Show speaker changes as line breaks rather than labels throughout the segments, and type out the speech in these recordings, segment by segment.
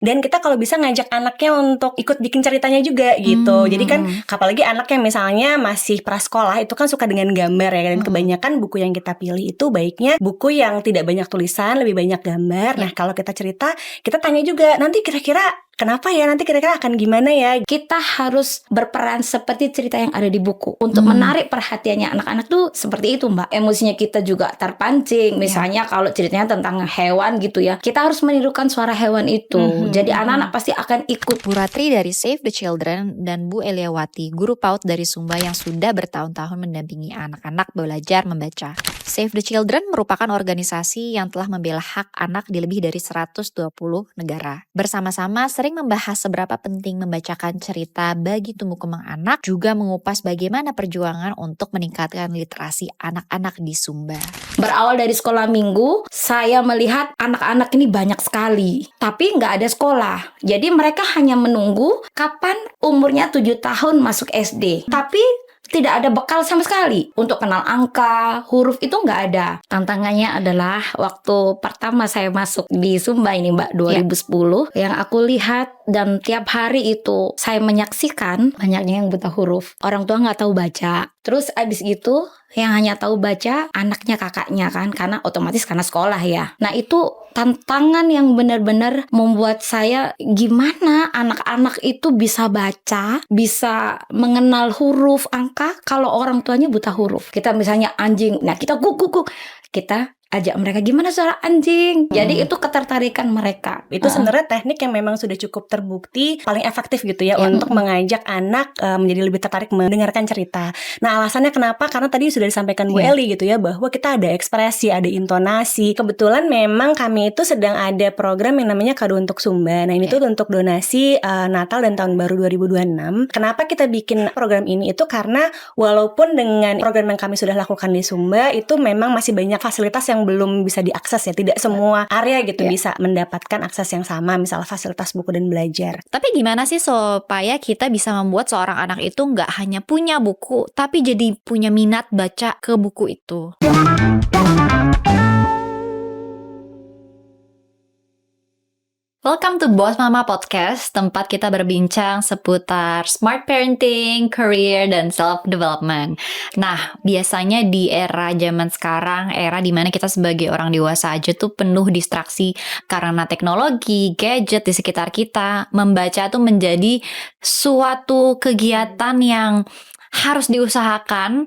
Dan kita kalau bisa ngajak anaknya untuk ikut bikin ceritanya juga gitu. Jadi kan apalagi anak yang misalnya masih prasekolah itu kan suka dengan gambar ya. Dan kebanyakan buku yang kita pilih itu baiknya buku yang tidak banyak tulisan, lebih banyak gambar. Nah kalau kita cerita, kita tanya juga nanti kira-kira kenapa ya, nanti kira-kira akan gimana ya.
Kita harus berperan seperti cerita yang ada di buku untuk menarik perhatiannya anak-anak tuh seperti itu Mbak. Emosinya kita juga terpancing. Misalnya kalau ceritanya tentang hewan gitu ya, kita harus menirukan suara hewan itu. Jadi anak-anak pasti akan ikut.
Bu Ratri dari Save the Children dan Bu Eliawati, guru PAUD dari Sumba yang sudah bertahun-tahun mendampingi anak-anak belajar membaca. Save the Children merupakan organisasi yang telah membela hak anak di lebih dari 120 negara. Bersama-sama sering membahas seberapa penting membacakan cerita bagi tumbuh kembang anak, juga mengupas bagaimana perjuangan untuk meningkatkan literasi anak-anak di Sumba.
Berawal dari sekolah minggu, saya melihat anak-anak ini banyak sekali, tapi nggak ada sekolah. Jadi mereka hanya menunggu kapan umurnya 7 tahun masuk SD. Tapi tidak ada bekal sama sekali. Untuk kenal angka, huruf itu nggak ada. Tantangannya adalah waktu pertama saya masuk di Sumba ini Mbak, 2010. Yang aku lihat dan tiap hari itu saya menyaksikan banyaknya yang buta huruf. Orang tua nggak tahu baca. Terus abis itu yang hanya tahu baca anaknya, kakaknya kan, karena otomatis karena sekolah ya. Nah itu tantangan yang benar-benar membuat saya gimana anak-anak itu bisa baca, bisa mengenal huruf angka kalau orang tuanya buta huruf. Kita misalnya anjing, nah kita guk, kita ajak mereka gimana suara anjing. Jadi itu ketertarikan mereka.
Itu sebenarnya teknik yang memang sudah cukup terbukti paling efektif gitu ya untuk mengajak anak menjadi lebih tertarik mendengarkan cerita. Nah alasannya kenapa? Karena tadi sudah disampaikan Bu Eli gitu ya, bahwa kita ada ekspresi, ada intonasi. Kebetulan memang kami itu sedang ada program yang namanya Kado untuk Sumba. Nah ini tuh untuk donasi Natal dan Tahun Baru 2026. Kenapa kita bikin program ini? Itu karena walaupun dengan program yang kami sudah lakukan di Sumba, itu memang masih banyak fasilitas yang belum bisa diakses ya. Tidak semua area gitu bisa mendapatkan akses yang sama, misalnya fasilitas buku dan belajar.
Tapi gimana sih supaya kita bisa membuat seorang anak itu nggak hanya punya buku, tapi jadi punya minat baca ke buku itu? Welcome to Boss Mama Podcast, tempat kita berbincang seputar smart parenting, career, dan self-development. Nah, biasanya di era zaman sekarang, era dimana kita sebagai orang dewasa aja tuh penuh distraksi karena teknologi, gadget di sekitar kita. Membaca tuh menjadi suatu kegiatan yang harus diusahakan,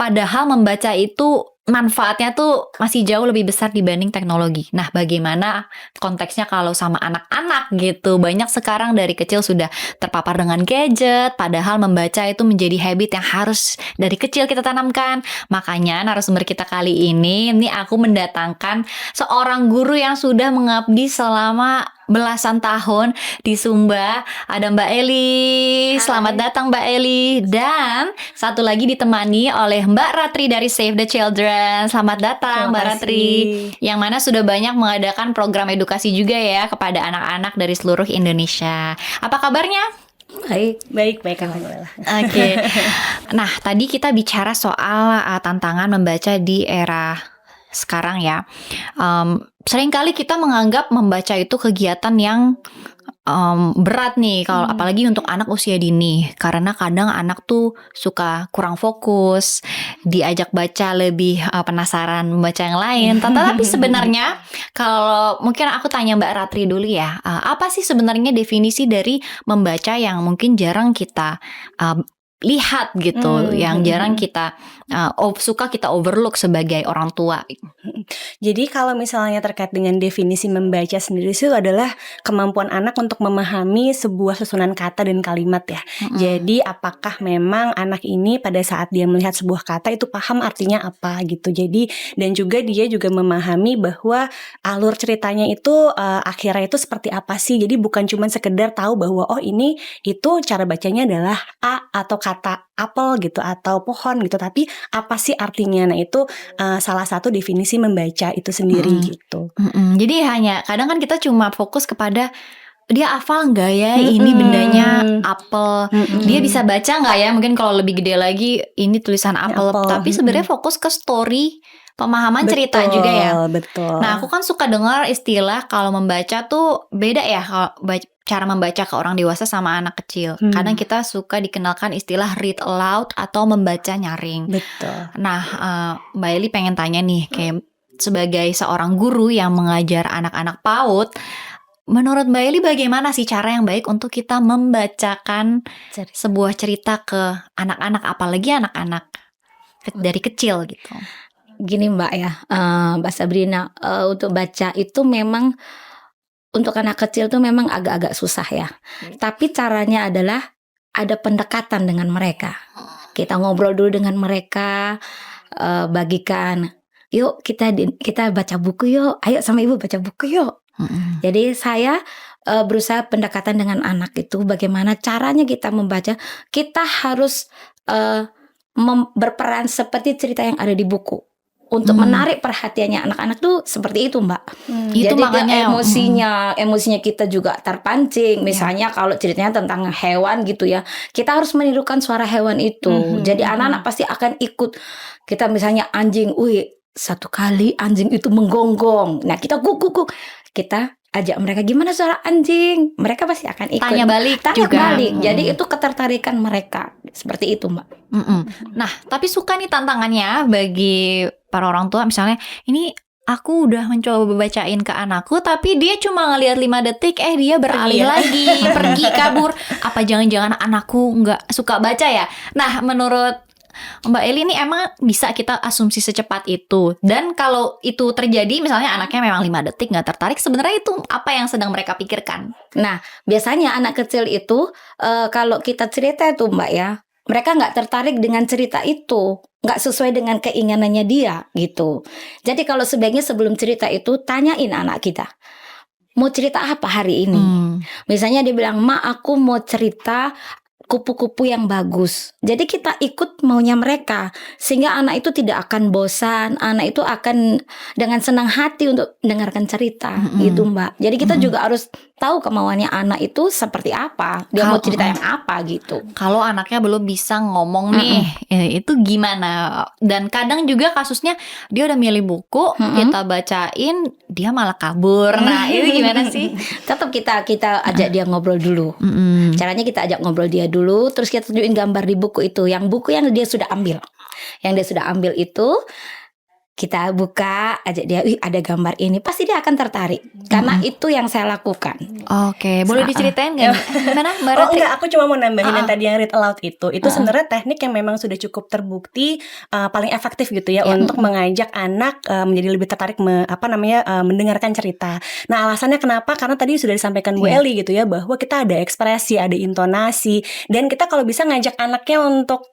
padahal membaca itu manfaatnya tuh masih jauh lebih besar dibanding teknologi. Nah, bagaimana konteksnya kalau sama anak-anak gitu? Banyak sekarang dari kecil sudah terpapar dengan gadget, padahal membaca itu menjadi habit yang harus dari kecil kita tanamkan. Makanya narasumber kita kali ini aku mendatangkan seorang guru yang sudah mengabdi selama belasan tahun di Sumba. Ada Mbak Eli. Selamat datang Mbak Eli. Dan satu lagi ditemani oleh Mbak Ratri dari Save the Children. Selamat datang Mbak Ratri. Yang mana sudah banyak mengadakan program edukasi juga ya kepada anak-anak dari seluruh Indonesia. Apa kabarnya?
Baik.
Alhamdulillah. Oke. Nah, tadi kita bicara soal tantangan membaca di era sekarang ya. Seringkali kita menganggap membaca itu kegiatan yang berat nih, kalau apalagi untuk anak usia dini, karena kadang anak tuh suka kurang fokus, diajak baca lebih penasaran membaca yang lain. Tapi sebenarnya kalau mungkin aku tanya Mbak Ratri dulu ya, apa sih sebenarnya definisi dari membaca yang mungkin jarang kita lihat gitu, yang jarang kita suka kita overlook sebagai orang tua.
Jadi kalau misalnya terkait dengan definisi membaca sendiri itu adalah kemampuan anak untuk memahami sebuah susunan kata dan kalimat ya. Jadi apakah memang anak ini pada saat dia melihat sebuah kata itu paham artinya apa gitu. Jadi dan juga dia juga memahami bahwa alur ceritanya itu akhirnya itu seperti apa sih. Jadi bukan cuma sekedar tahu bahwa oh ini itu cara bacanya adalah A atau kata apel gitu atau pohon gitu, tapi apa sih artinya? Nah itu salah satu definisi membaca itu sendiri gitu.
Jadi hanya kadang kan kita cuma fokus kepada dia hafal nggak ya ini bendanya apel, dia bisa baca nggak ya, mungkin kalau lebih gede lagi ini tulisan apel. Tapi sebenarnya fokus ke story, pemahaman cerita juga ya.
Betul.
Nah, aku kan suka dengar istilah kalau membaca tuh beda ya, kalau cara membaca ke orang dewasa sama anak kecil. Kadang kita suka dikenalkan istilah read aloud atau membaca nyaring.
Betul.
Nah, Mbak Eli pengen tanya nih, kayak sebagai seorang guru yang mengajar anak-anak PAUD, menurut Mbak Eli bagaimana sih cara yang baik untuk kita membacakan sebuah cerita ke anak-anak, apalagi anak-anak dari kecil gitu?
Gini Mbak ya, Mbak Sabrina, untuk baca itu memang untuk anak kecil tuh memang agak-agak susah ya. Tapi caranya adalah ada pendekatan dengan mereka. Kita ngobrol dulu dengan mereka, bagikan, yuk kita baca buku yuk, ayo sama ibu baca buku yuk. Jadi saya berusaha pendekatan dengan anak itu, bagaimana caranya kita membaca. Kita harus berperan seperti cerita yang ada di buku. Untuk menarik perhatiannya anak-anak tuh seperti itu Mbak.
Itu
Jadi
makanya
emosinya kita juga terpancing. Misalnya kalau ceritanya tentang hewan gitu ya, kita harus menirukan suara hewan itu. Jadi anak-anak pasti akan ikut. Kita misalnya anjing, satu kali anjing itu menggonggong. Nah kita guguk. Kita ajak mereka, gimana suara anjing? Mereka pasti akan ikut.
Tanya balik juga.
Jadi itu ketertarikan mereka. Seperti itu Mbak.
Nah, tapi suka nih tantangannya bagi para orang tua, misalnya ini aku udah mencoba bacain ke anakku, tapi dia cuma ngelihat 5 detik, dia beralih lagi, pergi kabur. Apa jangan-jangan anakku nggak suka baca ya? Nah, menurut Mbak Eli ini emang bisa kita asumsi secepat itu? Dan kalau itu terjadi, misalnya anaknya memang 5 detik nggak tertarik, sebenarnya itu apa yang sedang mereka pikirkan?
Nah, biasanya anak kecil itu kalau kita cerita itu Mbak ya, mereka nggak tertarik dengan cerita itu, nggak sesuai dengan keinginannya dia gitu. Jadi kalau sebaiknya sebelum cerita itu tanyain anak kita, mau cerita apa hari ini? Misalnya dia bilang, Ma aku mau cerita kupu-kupu yang bagus. Jadi kita ikut maunya mereka, sehingga anak itu tidak akan bosan. Anak itu akan dengan senang hati untuk mendengarkan cerita gitu Mbak. Jadi kita juga harus tahu kemauannya anak itu seperti apa, dia mau cerita yang apa gitu.
Kalau anaknya belum bisa ngomong nih, itu gimana? Dan kadang juga kasusnya dia udah milih buku, kita bacain, dia malah kabur. Nah itu gimana sih?
Tetap kita ajak dia ngobrol dulu. Caranya kita ajak ngobrol dia dulu, terus kita tunjukin gambar di buku itu, yang buku yang dia sudah ambil. Yang dia sudah ambil itu kita buka, ajak dia, ada gambar ini, pasti dia akan tertarik. Karena itu yang saya lakukan.
Oke, boleh diceritain nggak? Gimana Mbak Ratri?
Enggak, aku cuma mau nambahin yang tadi yang read aloud itu sebenarnya teknik yang memang sudah cukup terbukti paling efektif gitu ya untuk mengajak anak menjadi lebih tertarik mendengarkan cerita. Nah alasannya kenapa? Karena tadi sudah disampaikan Bu Eli gitu ya, bahwa kita ada ekspresi, ada intonasi, dan kita kalau bisa ngajak anaknya untuk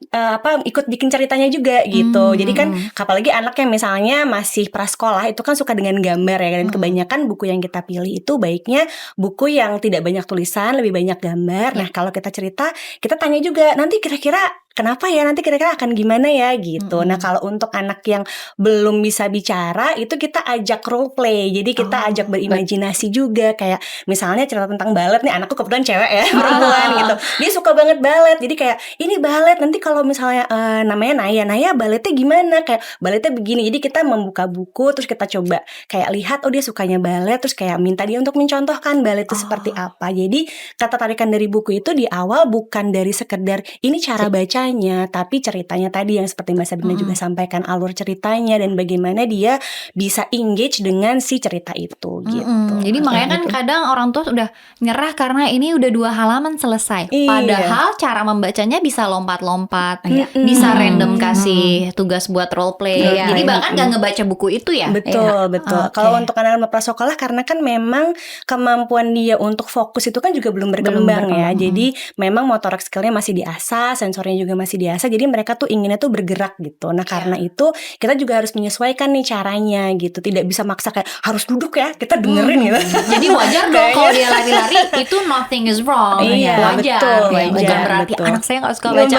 ikut bikin ceritanya juga gitu. Jadi kan apalagi anak yang misalnya masih prasekolah itu kan suka dengan gambar ya, dan kebanyakan buku yang kita pilih itu baiknya buku yang tidak banyak tulisan, lebih banyak gambar. Nah kalau kita cerita, kita tanya juga nanti kira-kira kenapa ya, nanti kira-kira akan gimana ya gitu. Nah kalau untuk anak yang belum bisa bicara, itu kita ajak role play. Jadi kita ajak berimajinasi juga. Kayak misalnya cerita tentang balet nih, anakku kebetulan cewek ya, perempuan gitu. Dia suka banget balet. Jadi kayak ini balet, nanti kalau misalnya namanya Naya baletnya gimana? Kayak baletnya begini. Jadi kita membuka buku, terus kita coba kayak lihat, dia sukanya balet, terus kayak minta dia untuk mencontohkan balet itu seperti apa. Jadi ketertarikan dari buku itu di awal bukan dari sekedar ini cara baca, tapi ceritanya tadi yang seperti Mbak Sabrina juga sampaikan, alur ceritanya dan bagaimana dia bisa engage dengan si cerita itu gitu.
Jadi makanya kan kadang orang tua udah nyerah karena ini udah 2 halaman selesai. Padahal cara membacanya bisa lompat-lompat, bisa random kasih tugas buat role play. Jadi bahkan gak ngebaca buku itu ya.
Betul. Kalau untuk anak-anak prasekolah, karena kan memang kemampuan dia untuk fokus itu kan juga belum berkembang ya. Jadi memang motorik skillnya masih diasah, sensornya juga masih diasah, jadi mereka tuh inginnya tuh bergerak gitu. Nah karena itu kita juga harus menyesuaikan nih caranya gitu, tidak bisa maksa kayak harus duduk ya, kita dengerin gitu.
Jadi wajar dong kalau dia lari-lari, itu nothing is wrong.
Wajar.
Bukan berarti anak saya gak suka baca.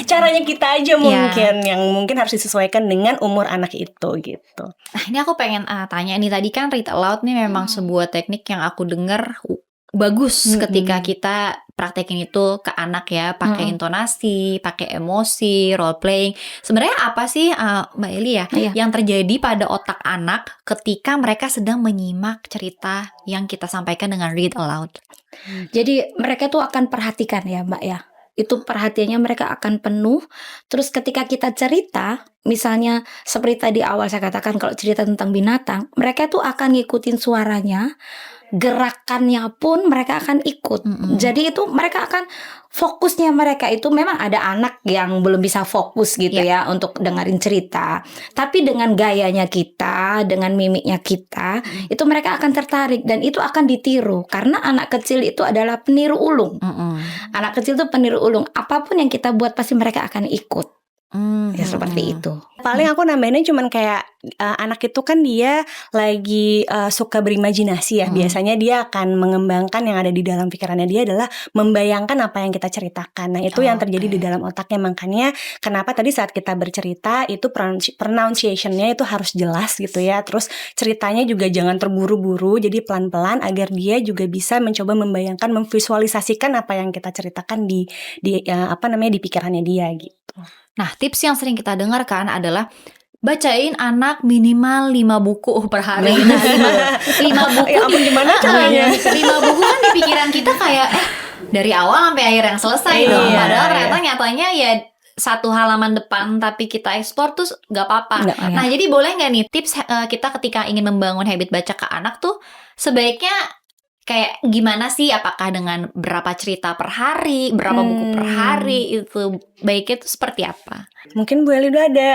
Caranya kita aja yang mungkin harus disesuaikan dengan umur anak itu gitu.
Nah ini aku pengen tanya nih, tadi kan read aloud nih memang sebuah teknik yang aku dengar bagus ketika kita praktekin itu ke anak ya, pakai intonasi, pakai emosi, role playing. Sebenarnya apa sih Mbak Eli ya yang terjadi pada otak anak ketika mereka sedang menyimak cerita yang kita sampaikan dengan read aloud?
Jadi mereka tuh akan perhatikan ya Mbak ya. Itu perhatiannya mereka akan penuh. Terus ketika kita cerita, misalnya seperti tadi awal saya katakan kalau cerita tentang binatang, mereka tuh akan ngikutin suaranya, gerakannya pun mereka akan ikut. Jadi itu mereka akan fokusnya mereka itu memang ada anak yang belum bisa fokus gitu ya untuk dengerin cerita. Tapi dengan gayanya kita, dengan mimiknya kita, itu mereka akan tertarik dan itu akan ditiru karena anak kecil itu adalah peniru ulung. Anak kecil itu peniru ulung. Apapun yang kita buat pasti mereka akan ikut. Ya seperti itu.
Paling aku nambahinnya cuman kayak anak itu kan dia lagi suka berimajinasi ya. Biasanya dia akan mengembangkan yang ada di dalam pikirannya dia adalah membayangkan apa yang kita ceritakan. Nah itu yang terjadi di dalam otaknya. Makanya kenapa tadi saat kita bercerita itu pronunciation-nya itu harus jelas gitu ya. Terus ceritanya juga jangan terburu-buru. Jadi pelan-pelan agar dia juga bisa mencoba membayangkan, memvisualisasikan apa yang kita ceritakan di pikirannya dia gitu.
Nah, tips yang sering kita dengarkan adalah bacain anak minimal 5 buku per hari. Nah, 5 buku.
Ya ampun, gimana caranya?
5 buku kan di pikiran kita kayak dari awal sampai akhir yang selesai dong. Padahal ternyata nyatanya ya 1 halaman depan tapi kita ekspor tuh gak apa-apa. Nah, jadi boleh gak nih tips kita ketika ingin membangun habit baca ke anak tuh sebaiknya kayak gimana sih? Apakah dengan berapa cerita per hari, berapa buku per hari, itu baiknya itu seperti apa?
Mungkin Bu Eli udah ada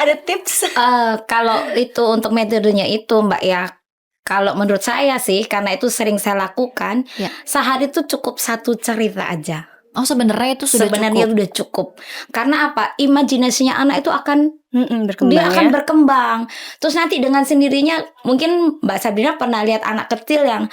ada tips.
Kalau itu untuk metodenya itu Mbak ya, kalau menurut saya sih karena itu sering saya lakukan, sehari itu cukup 1 cerita aja.
Oh sebenarnya itu sudah
udah cukup. Karena apa? Imajinasinya anak itu akan
berkembang,
akan berkembang. Terus nanti dengan sendirinya mungkin Mbak Sabrina pernah lihat anak kecil yang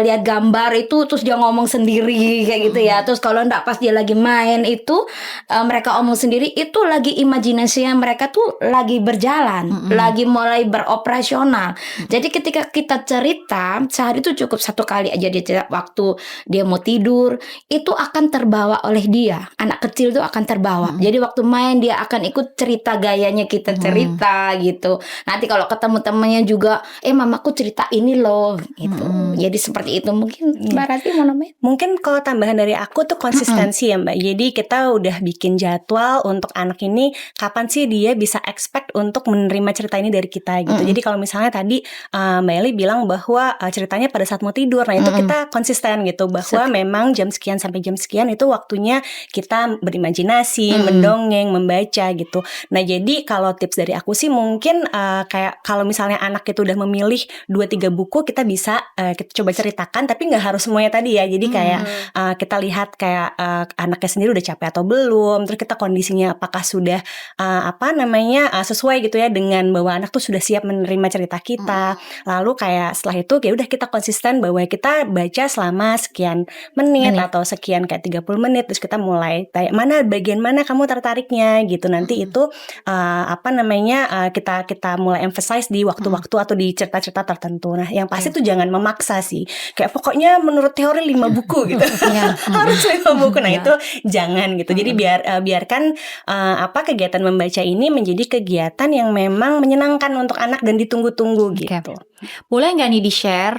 lihat gambar itu terus dia ngomong sendiri kayak gitu ya. Terus kalau enggak pas dia lagi main itu mereka omong sendiri, itu lagi imajinasinya mereka tuh lagi berjalan, lagi mulai beroperasional. Jadi ketika kita cerita sehari itu cukup 1 kali aja dia cerita, waktu dia mau tidur itu akan terbawa oleh dia. Anak kecil itu akan terbawa. Jadi waktu main dia akan ikut cerita gayanya kita cerita gitu. Nanti kalau ketemu temannya juga, mamaku cerita ini loh gitu. Jadi seperti itu. Mungkin Mbak Rati mau nambahin?
Mungkin kalau tambahan dari aku tuh konsistensi ya Mbak. Jadi kita udah bikin jadwal untuk anak ini kapan sih dia bisa expect untuk menerima cerita ini dari kita gitu. Jadi kalau misalnya tadi Mbak Eli bilang bahwa ceritanya pada saat mau tidur. Nah itu kita konsisten gitu bahwa memang jam sekian sampai jam sekian itu waktunya kita berimajinasi, mendongeng, membaca gitu. Nah jadi kalau tips dari aku sih mungkin kayak kalau misalnya anak itu udah memilih 2-3 buku, kita bisa kita coba ceritakan, tapi nggak harus semuanya tadi ya. Jadi kayak kita lihat kayak anaknya sendiri udah capek atau belum, terus kita kondisinya apakah sudah sesuai gitu ya dengan bahwa anak tuh sudah siap menerima cerita kita. Lalu kayak setelah itu ya udah kita konsisten bahwa kita baca selama sekian menit atau sekian kayak 30 menit, terus kita mulai kayak bagian mana kamu tertariknya gitu. Nanti itu kita mulai emphasize di waktu-waktu atau di cerita-cerita tertentu. Nah yang pasti tuh jangan memaksa sih, kayak pokoknya menurut teori 5 buku gitu harus 5 buku. Nah itu jangan gitu. Jadi biarkan kegiatan membaca ini menjadi kegiatan yang memang menyenangkan untuk anak dan ditunggu-tunggu gitu.
Boleh nggak nih di-share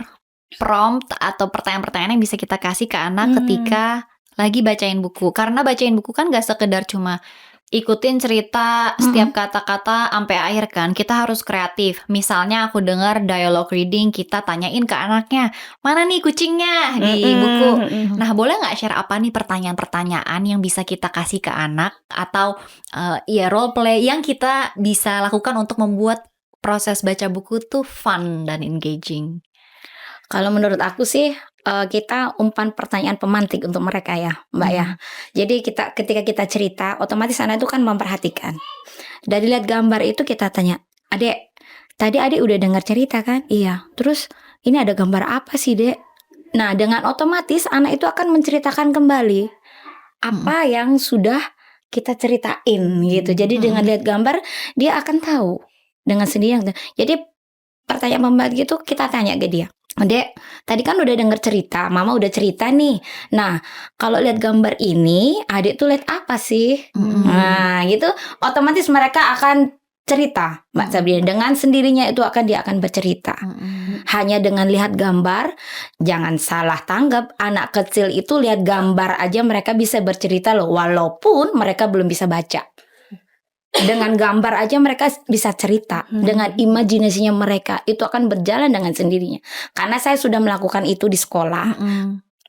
prompt atau pertanyaan-pertanyaan yang bisa kita kasih ke anak ketika lagi bacain buku? Karena bacain buku kan gak sekedar cuma ikutin cerita setiap kata-kata sampai akhir kan. Kita harus kreatif. Misalnya aku dengar dialogue reading, kita tanyain ke anaknya, mana nih kucingnya di buku. Nah boleh gak share apa nih pertanyaan-pertanyaan yang bisa kita kasih ke anak, atau role play yang kita bisa lakukan untuk membuat proses baca buku tuh fun dan engaging?
Kalau menurut aku sih kita umpan pertanyaan pemantik untuk mereka ya Mbak ya. Jadi ketika kita cerita, otomatis anak itu kan memperhatikan. Dari lihat gambar itu kita tanya, Adek, tadi Adek udah dengar cerita kan? Iya. Terus ini ada gambar apa sih Dek? Nah dengan otomatis anak itu akan menceritakan kembali apa yang sudah kita ceritain gitu. Jadi dengan lihat gambar dia akan tahu dengan sendirinya. Jadi pertanyaan pemantik itu kita tanya ke dia, Dek, tadi kan udah denger cerita, Mama udah cerita nih. Nah, kalau lihat gambar ini, adik tuh lihat apa sih? Nah, gitu. Otomatis mereka akan cerita, Mbak Sabrina. Dengan sendirinya itu dia akan bercerita. Hanya dengan lihat gambar, jangan salah tanggap. Anak kecil itu lihat gambar aja mereka bisa bercerita loh, walaupun mereka belum bisa baca. Dengan gambar aja mereka bisa cerita. Dengan imajinasinya mereka itu akan berjalan dengan sendirinya. Karena saya sudah melakukan itu di sekolah.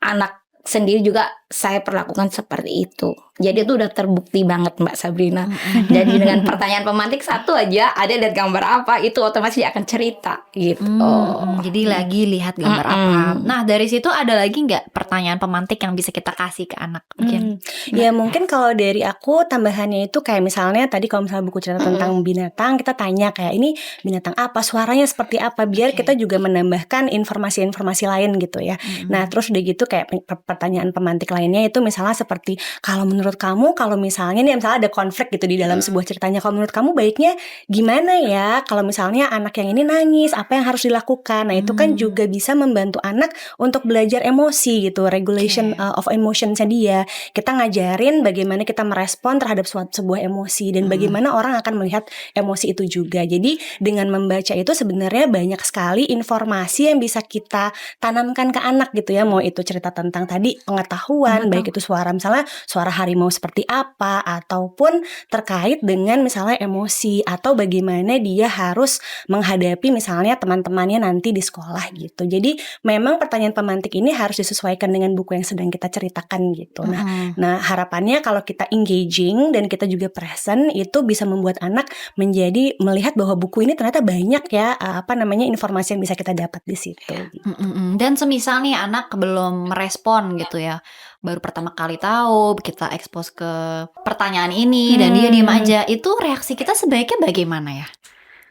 Anak sendiri juga saya perlakukan seperti itu. Jadi itu udah terbukti banget Mbak Sabrina. Jadi dengan pertanyaan pemantik satu aja, ada lihat gambar apa, itu otomatis dia akan cerita gitu.
Jadi lagi lihat gambar apa. Nah dari situ ada lagi nggak pertanyaan pemantik yang bisa kita kasih ke anak? Mungkin.
Ya mungkin kalau dari aku tambahannya itu kayak misalnya tadi kalau misalnya buku cerita tentang binatang, kita tanya kayak ini binatang apa, suaranya seperti apa, biar kita juga menambahkan informasi-informasi lain gitu ya. Nah terus udah gitu kayak pertanyaan pemantik lainnya itu misalnya seperti kalau menurut kamu, kalau misalnya nih misalnya ada konflik gitu di dalam sebuah ceritanya, kalau menurut kamu baiknya gimana ya kalau misalnya anak yang ini nangis, apa yang harus dilakukan. Nah itu kan juga bisa membantu anak untuk belajar emosi gitu, regulation of emotionsnya dia. Kita ngajarin bagaimana kita merespon terhadap sebuah emosi dan bagaimana orang akan melihat emosi itu juga. Jadi dengan membaca itu sebenarnya banyak sekali informasi yang bisa kita tanamkan ke anak gitu ya. Mau itu cerita tentang tadi pengetahuan, baik itu suara misalnya suara harimau seperti apa, ataupun terkait dengan misalnya emosi atau bagaimana dia harus menghadapi misalnya teman-temannya nanti di sekolah gitu. Jadi memang pertanyaan pemantik ini harus disesuaikan dengan buku yang sedang kita ceritakan gitu. Nah harapannya kalau kita engaging dan kita juga present, itu bisa membuat anak menjadi melihat bahwa buku ini ternyata banyak ya informasi yang bisa kita dapat di situ.
Dan semisal nih anak belum merespon gitu ya, baru pertama kali tahu, kita expose ke pertanyaan ini dan dia diem aja, itu reaksi kita sebaiknya bagaimana ya?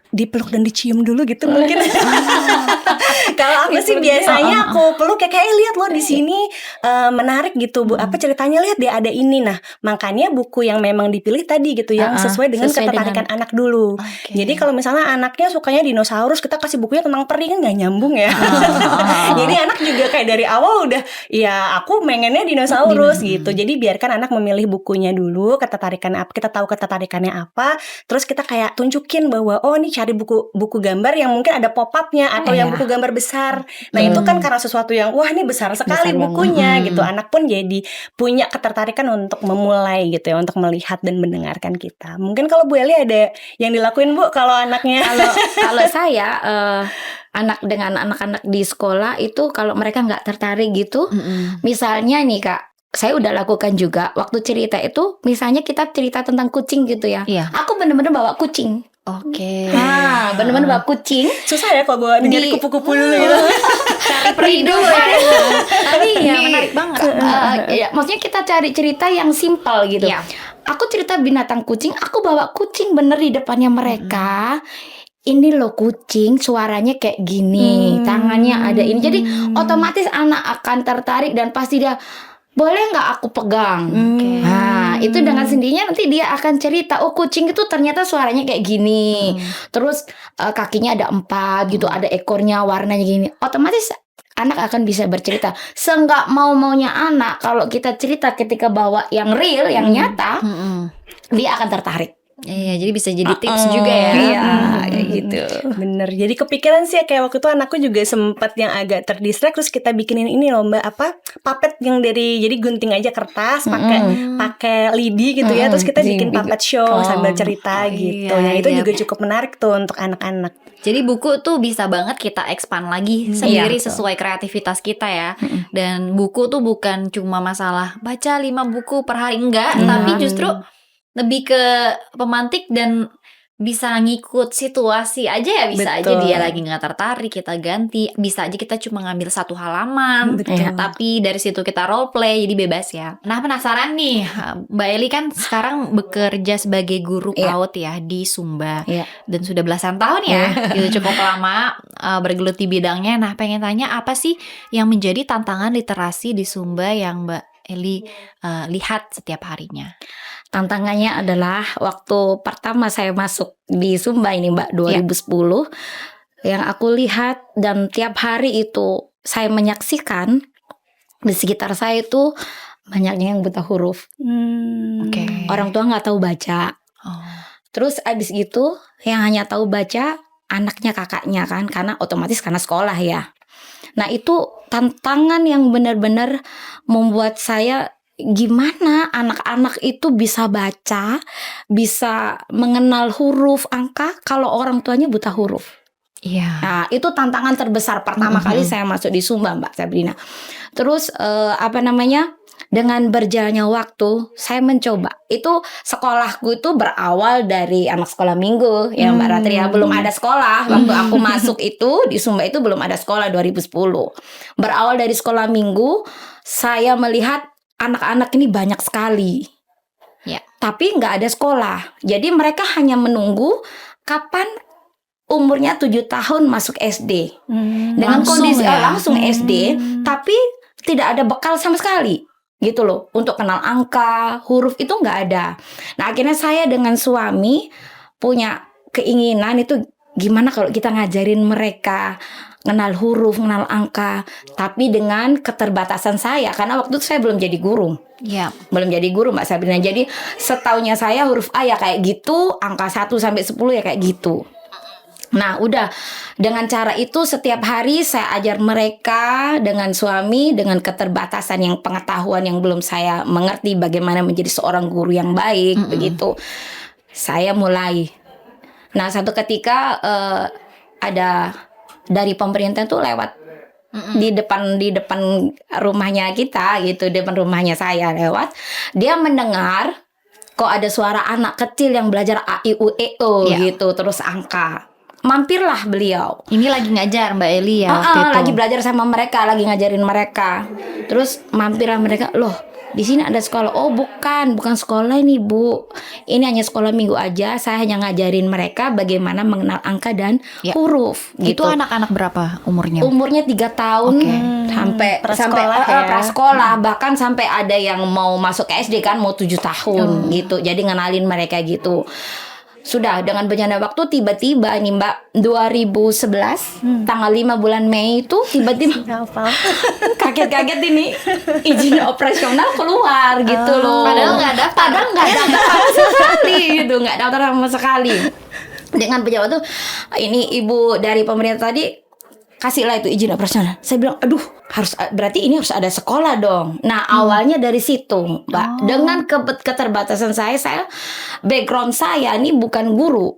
Dipeluk dan dicium dulu gitu mungkin. Kalau aku sih biasanya aku peluk kayak lihat loh di sini menarik gitu Bu, apa ceritanya, lihat dia ada ini. Nah makanya buku yang memang dipilih tadi gitu yang sesuai dengan ketertarikan anak dulu. Jadi kalau misalnya anaknya sukanya dinosaurus, kita kasih bukunya tentang peri kan nggak nyambung ya. Jadi anak juga kayak dari awal udah ya aku pengennya dinosaurus gitu. Jadi biarkan anak memilih bukunya dulu, ketertarikan apa, kita tahu ketertarikannya apa, terus kita kayak tunjukin bahwa oh ini cari buku gambar yang mungkin ada pop-upnya atau yang buku gambar besar. Nah itu kan karena sesuatu yang wah ini besar sekali bukunya gitu. Anak pun jadi punya ketertarikan untuk memulai gitu ya, untuk melihat dan mendengarkan kita. Mungkin kalau Bu Eli ada yang dilakuin Bu kalau anaknya?
Kalau saya anak dengan anak-anak di sekolah itu kalau mereka nggak tertarik gitu, misalnya nih Kak, saya udah lakukan juga waktu cerita itu, misalnya kita cerita tentang kucing gitu ya. Aku bener-bener bawa kucing. Nah, bener-bener bawa kucing.
Susah ya kalau bawa dari kupu-kupu dulu gitu.
Cari peri dulu ya.
Tapi ya menarik banget.
Ya, maksudnya kita cari cerita yang simpel gitu. Aku cerita binatang kucing, aku bawa kucing bener di depannya mereka. Ini loh kucing, suaranya kayak gini, tangannya ada ini. Jadi otomatis anak akan tertarik dan pasti dia, boleh nggak aku pegang? Nah, itu dengan sendirinya nanti dia akan cerita, oh kucing itu ternyata suaranya kayak gini. Terus kakinya ada 4 gitu, ada ekornya warnanya gini. Otomatis anak akan bisa bercerita. Seenggak mau-maunya anak, kalau kita cerita ketika bawa yang real, yang nyata, dia akan tertarik.
Iya, jadi bisa jadi tips juga ya.
Iya, kayak gitu.
Bener. Jadi kepikiran sih kayak waktu itu anakku juga sempat yang agak terdistract, terus kita bikinin ini lomba puppet yang dari jadi gunting aja kertas pakai lidi gitu ya, terus kita bikin puppet show sambil cerita gitu. Nah itu juga cukup menarik tuh untuk anak-anak.
Jadi buku tuh bisa banget kita expand lagi sendiri sesuai kreativitas kita ya. Dan buku tuh bukan cuma masalah baca 5 buku per hari, enggak, tapi justru lebih ke pemantik dan bisa ngikut situasi aja ya. Bisa aja dia lagi gak tertarik, kita ganti. Bisa aja kita cuma ngambil 1 halaman, tapi dari situ kita role play, jadi bebas ya. Nah penasaran nih, Mbak Eli kan sekarang bekerja sebagai guru PAUD ya di Sumba. Dan sudah belasan tahun ya, itu cukup lama bergelut di bidangnya. Nah pengen tanya, apa sih yang menjadi tantangan literasi di Sumba yang Mbak Eli lihat setiap harinya?
Tantangannya adalah waktu pertama saya masuk di Sumba ini Mbak, 2010, yang aku lihat dan tiap hari itu saya menyaksikan di sekitar saya itu banyaknya yang buta huruf.
Oke.
Orang tua nggak tahu baca.
Oh.
Terus abis itu yang hanya tahu baca anaknya, kakaknya kan, karena otomatis karena sekolah ya. Nah itu tantangan yang benar-benar membuat saya, gimana anak-anak itu bisa baca, bisa mengenal huruf, angka kalau orang tuanya buta huruf.
Iya.
Nah itu tantangan terbesar pertama kali saya masuk di Sumba, Mbak Sabrina. Terus dengan berjalannya waktu saya mencoba. Itu sekolahku itu berawal dari anak sekolah minggu ya Mbak Ratria. Belum ada sekolah waktu aku masuk itu di Sumba, itu belum ada sekolah 2010. Berawal dari sekolah minggu, saya melihat anak-anak ini banyak sekali.
Ya.
Tapi nggak ada sekolah. Jadi mereka hanya menunggu kapan umurnya 7 tahun masuk SD. Dengan
Langsung
kondisi
ya?
langsung SD, tapi tidak ada bekal sama sekali. Gitu loh, untuk kenal angka, huruf itu nggak ada. Nah akhirnya saya dengan suami punya keinginan itu, gimana kalau kita ngajarin mereka kenal huruf, kenal angka, tapi dengan keterbatasan saya, karena waktu itu saya belum jadi guru.
Iya.
Belum jadi guru Mbak Sabrina. Jadi setaunya saya huruf A ya kayak gitu, angka 1 sampai 10 ya kayak gitu. Nah udah, dengan cara itu setiap hari saya ajar mereka dengan suami, dengan keterbatasan yang pengetahuan yang belum saya mengerti bagaimana menjadi seorang guru yang baik. Begitu saya mulai. Nah satu ketika ada dari pemerintah tuh lewat di depan rumahnya kita gitu, di depan rumahnya saya lewat, dia mendengar kok ada suara anak kecil yang belajar A I U E O gitu, terus angka. Mampirlah beliau.
Ini lagi ngajar Mbak Eli ya waktu itu.
Lagi belajar sama mereka, lagi ngajarin mereka. Terus mampirlah mereka, loh di sini ada sekolah. Oh bukan sekolah ini Bu. Ini hanya sekolah minggu aja. Saya hanya ngajarin mereka bagaimana mengenal angka dan huruf.
Itu
Gitu.
anak-anak berapa umurnya?
Umurnya 3 tahun sampai
prasekolah ya.
prasekolah, bahkan sampai ada yang mau masuk ke SD kan, mau 7 tahun gitu. Jadi ngenalin mereka gitu. Sudah dengan berjalannya waktu tiba-tiba nih Mbak 2011 tanggal 5 bulan Mei itu tiba-tiba kaget-kaget ini izin operasional keluar gitu loh.
Padahal nggak daftar.
sama sekali gitu, nggak daftar sama sekali. Dengan pejabat tuh, ini ibu dari pemerintah tadi kasihlah itu izin operasional. Saya bilang, aduh, berarti ini harus ada sekolah dong. Nah, awalnya dari situ, Mbak. Dengan keterbatasan saya background saya ini bukan guru,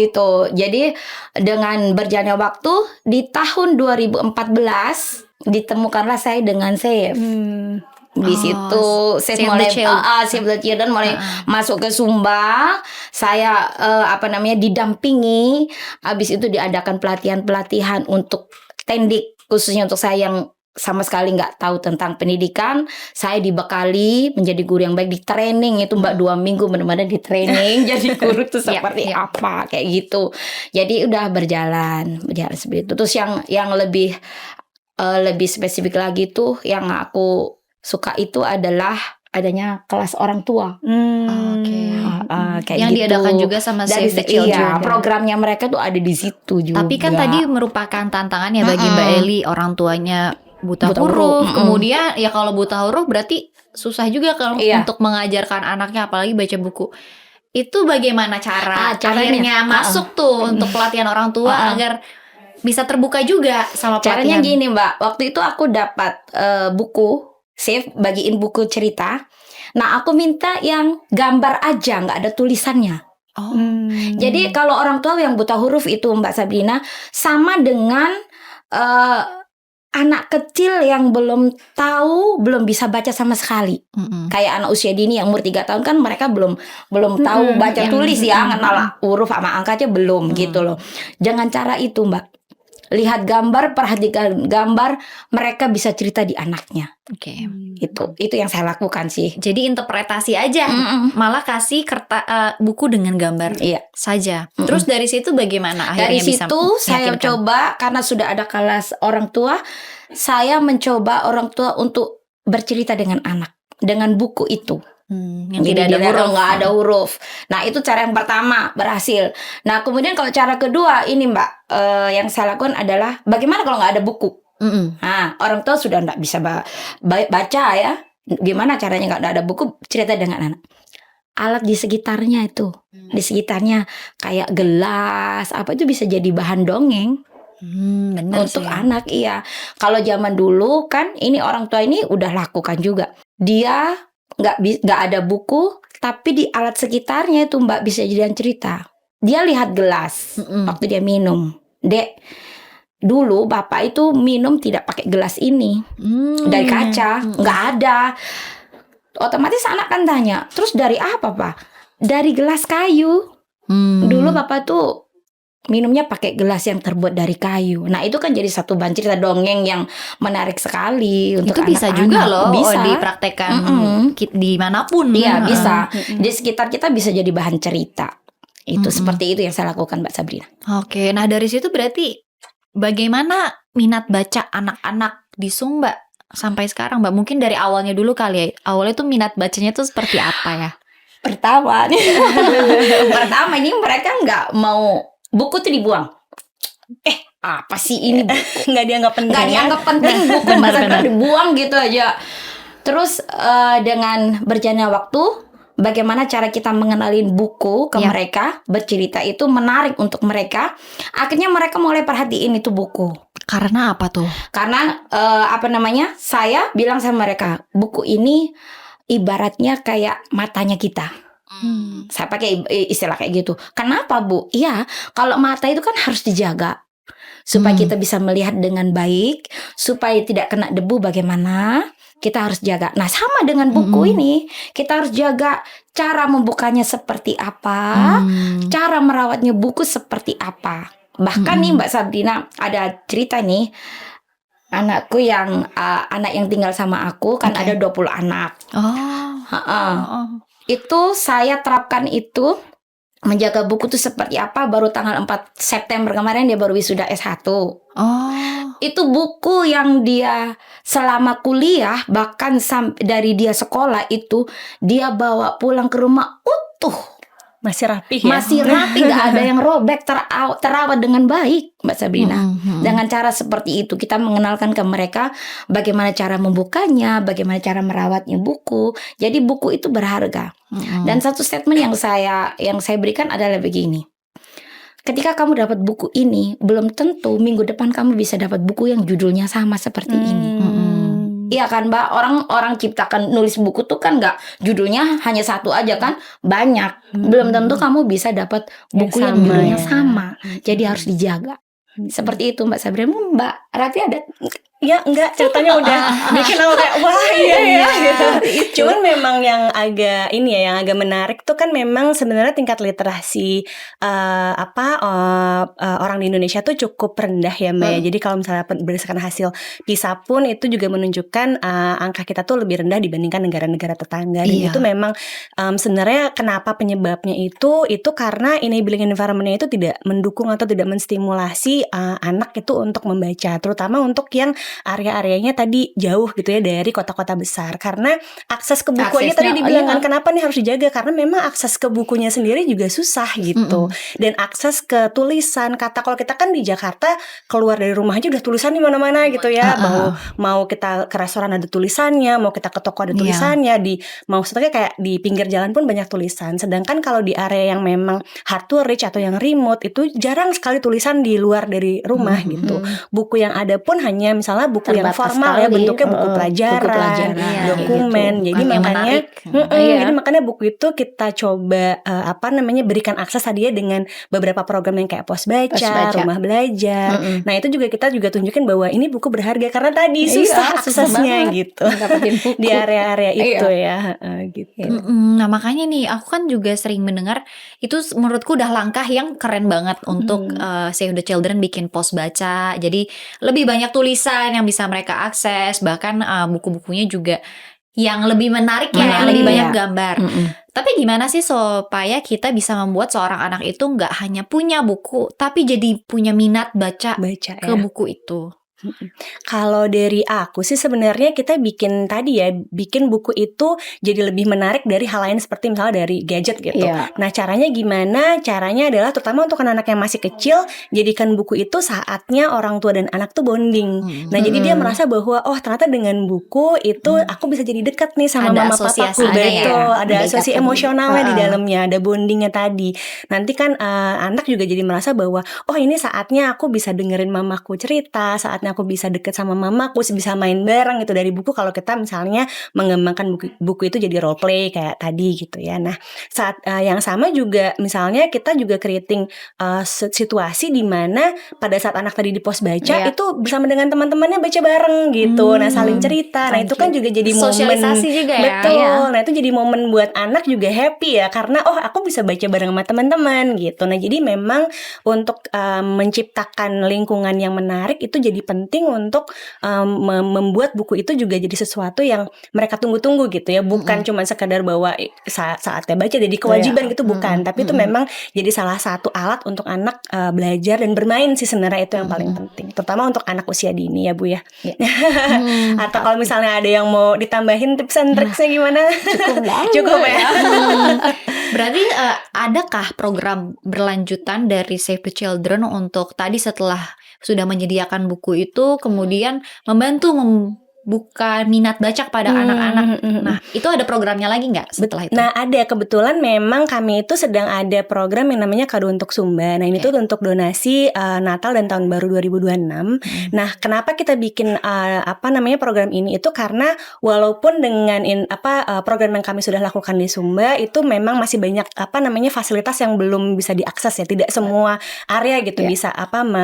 gitu. Jadi dengan berjalannya waktu di tahun 2014 ditemukanlah saya dengan SAFE. Di situ saya mulai Save the Children mulai masuk ke Sumba. Saya didampingi. Habis itu diadakan pelatihan untuk tendik, khususnya untuk saya yang sama sekali nggak tahu tentang pendidikan. Saya dibekali menjadi guru yang baik, di training itu Mbak 2 minggu benar-benar di training jadi guru itu seperti apa kayak gitu. Jadi udah berjalan seperti itu. Terus yang lebih spesifik lagi tuh yang aku suka itu adalah adanya kelas orang tua. Kayak
yang
gitu.
diadakan juga sama
Dari
Save the Children.
Iya, programnya mereka tuh ada di situ juga.
Tapi kan tadi merupakan tantangannya bagi Mbak Eli, orang tuanya buta
Buta
huruf.
huruf.
Kemudian ya kalau buta huruf berarti susah juga kalau untuk mengajarkan anaknya, apalagi baca buku. Itu bagaimana cara akhirnya masuk tuh untuk pelatihan orang tua agar bisa terbuka juga sama pelatihan?
Caranya gini Mbak, waktu itu aku dapat buku Save, bagiin buku cerita. Nah aku minta yang gambar aja, nggak ada tulisannya. Jadi kalau orang tua yang buta huruf itu Mbak Sabrina sama dengan anak kecil yang belum bisa baca sama sekali. Kayak anak usia dini yang umur 3 tahun kan mereka belum tahu baca tulis ya, kenal huruf sama angka aja belum gitu loh. Jangan cara itu Mbak. Lihat gambar, perhatikan gambar, mereka bisa cerita di anaknya. Itu yang saya lakukan sih.
Jadi interpretasi aja, malah kasih buku dengan gambar saja. Terus dari situ bagaimana akhirnya
dari
bisa
situ saya coba, karena sudah ada kelas orang tua, saya mencoba orang tua untuk bercerita dengan anak dengan buku itu.
Yang
Jadi
tidak ada
dilarang
huruf.
nggak ada huruf. Nah itu cara yang pertama berhasil. Nah kemudian kalau cara kedua ini Mbak, yang saya lakukan adalah bagaimana kalau nggak ada buku.
Mm-mm.
Nah orang tua sudah nggak bisa baca ya. Gimana caranya nggak ada buku? Cerita dengan anak. Alat di sekitarnya itu, di sekitarnya kayak gelas apa itu bisa jadi bahan dongeng.
Benar
Untuk
sih.
anak iya. Kalau zaman dulu kan ini orang tua ini udah lakukan juga. Dia nggak ada buku, tapi di alat sekitarnya itu Mbak bisa jadian cerita. Dia lihat gelas waktu dia minum. Dek, dulu bapak itu minum tidak pakai gelas ini dari kaca, nggak ada. Otomatis anak kan tanya, terus dari apa Pak? Dari gelas kayu. Dulu bapak tuh minumnya pakai gelas yang terbuat dari kayu. Nah itu kan jadi satu bahan cerita dongeng yang menarik sekali untuk
Itu bisa
anak-anak.
juga loh
Bisa.
dipraktekkan
Mm-mm.
dimanapun.
Iya bisa. Di sekitar kita bisa jadi bahan cerita. Itu
Mm-mm.
seperti itu yang saya lakukan Mbak Sabrina.
Oke, nah dari situ berarti bagaimana minat baca anak-anak di Sumba sampai sekarang Mbak? Mungkin dari awalnya dulu kali ya. Awalnya tuh minat bacanya tuh seperti apa ya?
Pertama ini mereka nggak mau buku tuh dibuang. Apa sih ini buku?
Nggak dianggap penting.
Nggak dianggap penting buku Mbak Sabrina dibuang gitu aja. Terus dengan berjalannya waktu, bagaimana cara kita mengenalin buku ke mereka, bercerita itu menarik untuk mereka. Akhirnya mereka mulai perhatiin itu buku.
Karena apa tuh?
Karena saya bilang sama mereka, buku ini ibaratnya kayak matanya kita. Saya pakai istilah kayak gitu. Kenapa Bu? Iya, kalau mata itu kan harus dijaga supaya kita bisa melihat dengan baik, supaya tidak kena debu. Bagaimana? Kita harus jaga. Nah, sama dengan buku ini, kita harus jaga cara membukanya seperti apa, cara merawatnya buku seperti apa. Bahkan nih Mbak Sabrina, ada cerita nih. Anakku yang anak yang tinggal sama aku kan ada 20 anak. Itu saya terapkan itu menjaga buku itu seperti apa. Baru tanggal 4 September kemarin dia baru wisuda S1. Itu buku yang dia selama kuliah, bahkan dari dia sekolah itu dia bawa pulang ke rumah utuh.
Masih rapi ya?
Masih rapi, gak ada yang robek, terawat dengan baik Mbak Sabrina. Dengan cara seperti itu kita mengenalkan ke mereka bagaimana cara membukanya, bagaimana cara merawatnya buku. Jadi buku itu berharga. Dan satu statement yang saya berikan adalah begini. Ketika kamu dapat buku ini, belum tentu minggu depan kamu bisa dapat buku yang judulnya sama seperti ini. Iya kan Mbak, orang ciptakan nulis buku tuh kan nggak judulnya hanya satu aja kan, banyak. Belum tentu kamu bisa dapat buku yang judulnya sama. Jadi harus dijaga. Seperti itu Mbak Sabrina. Mbak Rati ada?
Ya enggak, ceritanya udah bikin aku kayak wah iya gitu. Cuman memang yang agak yang agak menarik tuh kan memang sebenarnya tingkat literasi orang di Indonesia tuh cukup rendah ya Mbak. Jadi kalau misalnya berdasarkan hasil PISA pun itu juga menunjukkan angka kita tuh lebih rendah dibandingkan negara-negara tetangga. Dan itu memang sebenarnya kenapa penyebabnya itu karena enabling environment-nya itu tidak mendukung atau tidak menstimulasi anak itu untuk membaca, terutama untuk yang area-areanya tadi jauh gitu ya dari kota-kota besar. Karena akses ke buku aja tadi dibilang kan kenapa nih harus dijaga, karena memang akses ke bukunya sendiri juga susah gitu. Dan akses ke tulisan kata, kalau kita kan di Jakarta keluar dari rumah aja udah tulisan di mana-mana gitu ya. Mau kita ke restoran ada tulisannya, mau kita ke toko ada tulisannya, maksudnya kayak di pinggir jalan pun banyak tulisan. Sedangkan kalau di area yang memang hard to reach atau yang remote itu jarang sekali tulisan di luar dari rumah gitu. Buku yang ada pun hanya misalnya buku yang formal ya, bentuknya buku pelajaran, dokumen. Jadi makanya jadi makanya buku itu kita coba berikan akses tadi ya dengan beberapa program yang kayak pos baca, rumah belajar. Nah, itu juga kita tunjukin bahwa ini buku berharga karena tadi susah aksesnya gitu. Di area-area itu ya gitu.
Nah, makanya nih aku kan juga sering mendengar itu menurutku udah langkah yang keren banget untuk Save the Children bikin pos baca. Jadi lebih banyak tulisan yang bisa mereka akses, bahkan buku-bukunya juga yang lebih menarik ya, lebih banyak gambar. Tapi gimana sih supaya kita bisa membuat seorang anak itu nggak hanya punya buku, tapi jadi punya minat baca ke buku itu?
Kalau dari aku sih sebenarnya kita bikin buku itu jadi lebih menarik dari hal lain seperti misalnya dari gadget gitu.
Iya.
Nah, caranya gimana? Caranya adalah terutama untuk anak-anak yang masih kecil, jadikan buku itu saatnya orang tua dan anak tuh bonding. Nah, jadi dia merasa bahwa oh ternyata dengan buku itu aku bisa jadi dekat nih sama
Ada
mama papaku.
asosiasinya ya.
Betul, ada
Mendekat
asosiasi
tadi.
emosionalnya di dalamnya, ada bondingnya tadi. Nanti kan anak juga jadi merasa bahwa oh ini saatnya aku bisa dengerin mamaku cerita, saatnya aku bisa deket sama mamaku, bisa main bareng gitu dari buku. Kalau kita misalnya mengembangkan buku itu jadi role play kayak tadi gitu ya. Nah, saat yang sama juga misalnya kita juga creating situasi di mana pada saat anak tadi di pos baca itu bersama dengan teman-temannya baca bareng gitu. Nah, saling cerita. Nah, itu kan juga jadi momen
Sosialisasi juga ya.
betul.
Ya.
Nah, itu jadi momen buat anak juga happy ya karena oh aku bisa baca bareng sama teman-teman gitu. Nah, jadi memang untuk menciptakan lingkungan yang menarik itu jadi penting untuk membuat buku itu juga jadi sesuatu yang mereka tunggu-tunggu gitu ya, bukan cuma sekadar bahwa saatnya baca jadi kewajiban gitu, bukan, tapi itu memang jadi salah satu alat untuk anak belajar dan bermain sih sebenarnya, itu yang paling penting, terutama untuk anak usia dini ya Bu ya. Atau kalau misalnya ada yang mau ditambahin tips and tricksnya gimana? Cukup ya.
Berarti adakah program berlanjutan dari Save the Children untuk tadi setelah sudah menyediakan buku itu kemudian membantu membuka minat baca kepada anak-anak? Nah, itu ada programnya lagi nggak setelah itu?
Nah, ada, kebetulan memang kami itu sedang ada program yang namanya Kado untuk Sumba. Nah, ini tuh untuk donasi Natal dan Tahun Baru 2026. Nah, kenapa kita bikin program ini itu karena walaupun dengan program yang kami sudah lakukan di Sumba itu memang masih banyak fasilitas yang belum bisa diakses ya. Tidak semua area gitu bisa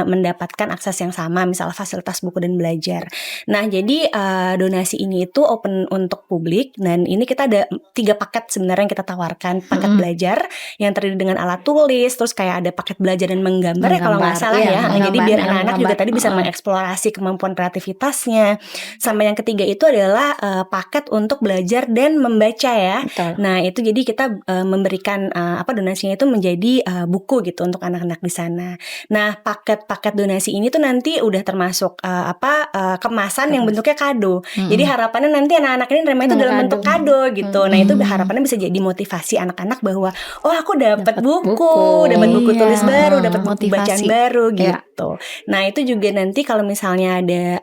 mendapatkan akses yang sama, misalnya fasilitas buku dan belajar. Nah, jadi donasi ini itu open untuk publik, dan ini kita ada 3 paket sebenarnya yang kita tawarkan. Paket belajar yang terdiri dengan alat tulis, terus kayak ada paket belajar dan menggambar ya kalau nggak salah ya. Jadi biar anak-anak juga tadi bisa mengeksplorasi kemampuan kreativitasnya. Sama yang ketiga itu adalah paket untuk belajar dan membaca ya.
Betul.
Nah, itu jadi kita memberikan donasinya itu menjadi buku gitu untuk anak-anak di sana. Nah, paket-paket donasi ini tuh nanti udah termasuk kemasan yang bentuknya kado. Jadi harapannya nanti anak-anak ini nerima itu dalam bentuk kado gitu. Nah, itu harapannya bisa jadi motivasi anak-anak bahwa oh aku dapat buku, dapat buku tulis baru, dapat buku bacaan baru gitu. Nah, itu juga nanti kalau misalnya ada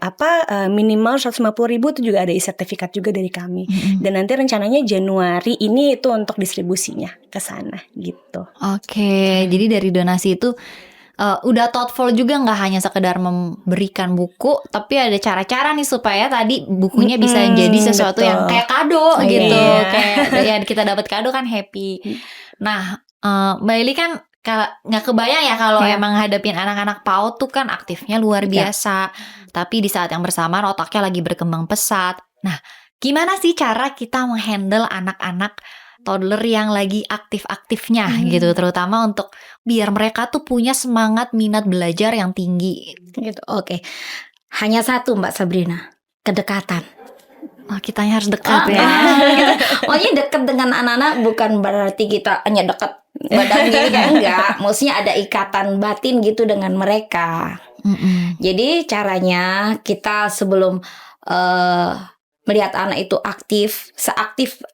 minimal 150.000 itu juga ada sertifikat juga dari kami. Dan nanti rencananya Januari ini itu untuk distribusinya ke sana gitu.
Oke, jadi dari donasi itu udah thoughtful juga, nggak hanya sekedar memberikan buku, tapi ada cara-cara nih supaya tadi bukunya bisa jadi sesuatu yang kayak kado gitu. Kayak ya kita dapat kado kan happy. Nah, Mbak Eli kan nggak kebayang ya kalau emang hadapin anak-anak PAUD tuh kan aktifnya luar biasa. Tapi di saat yang bersamaan otaknya lagi berkembang pesat. Nah, gimana sih cara kita menghandle anak-anak toddler yang lagi aktif-aktifnya gitu, terutama untuk biar mereka tuh punya semangat minat belajar yang tinggi
gitu. Oke. Hanya satu Mbak Sabrina, kedekatan.
Kitanya harus dekat ya.
Gitu. Pokoknya dekat dengan anak-anak bukan berarti kita hanya dekat badan gini kan, enggak. Maksudnya ada ikatan batin gitu dengan mereka. Jadi caranya kita sebelum melihat anak itu aktif, seaktif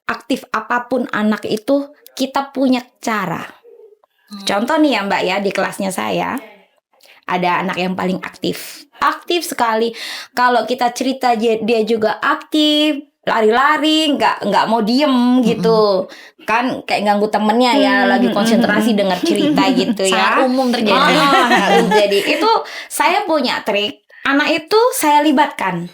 apapun anak itu, kita punya cara. Contoh nih ya Mbak ya, di kelasnya saya ada anak yang paling aktif sekali. Kalau kita cerita dia juga aktif, lari-lari, nggak mau diem gitu, kan kayak ganggu temennya ya, lagi konsentrasi dengar cerita gitu ya.
Sangat umum terjadi.
Jadi itu saya punya trik, anak itu saya libatkan.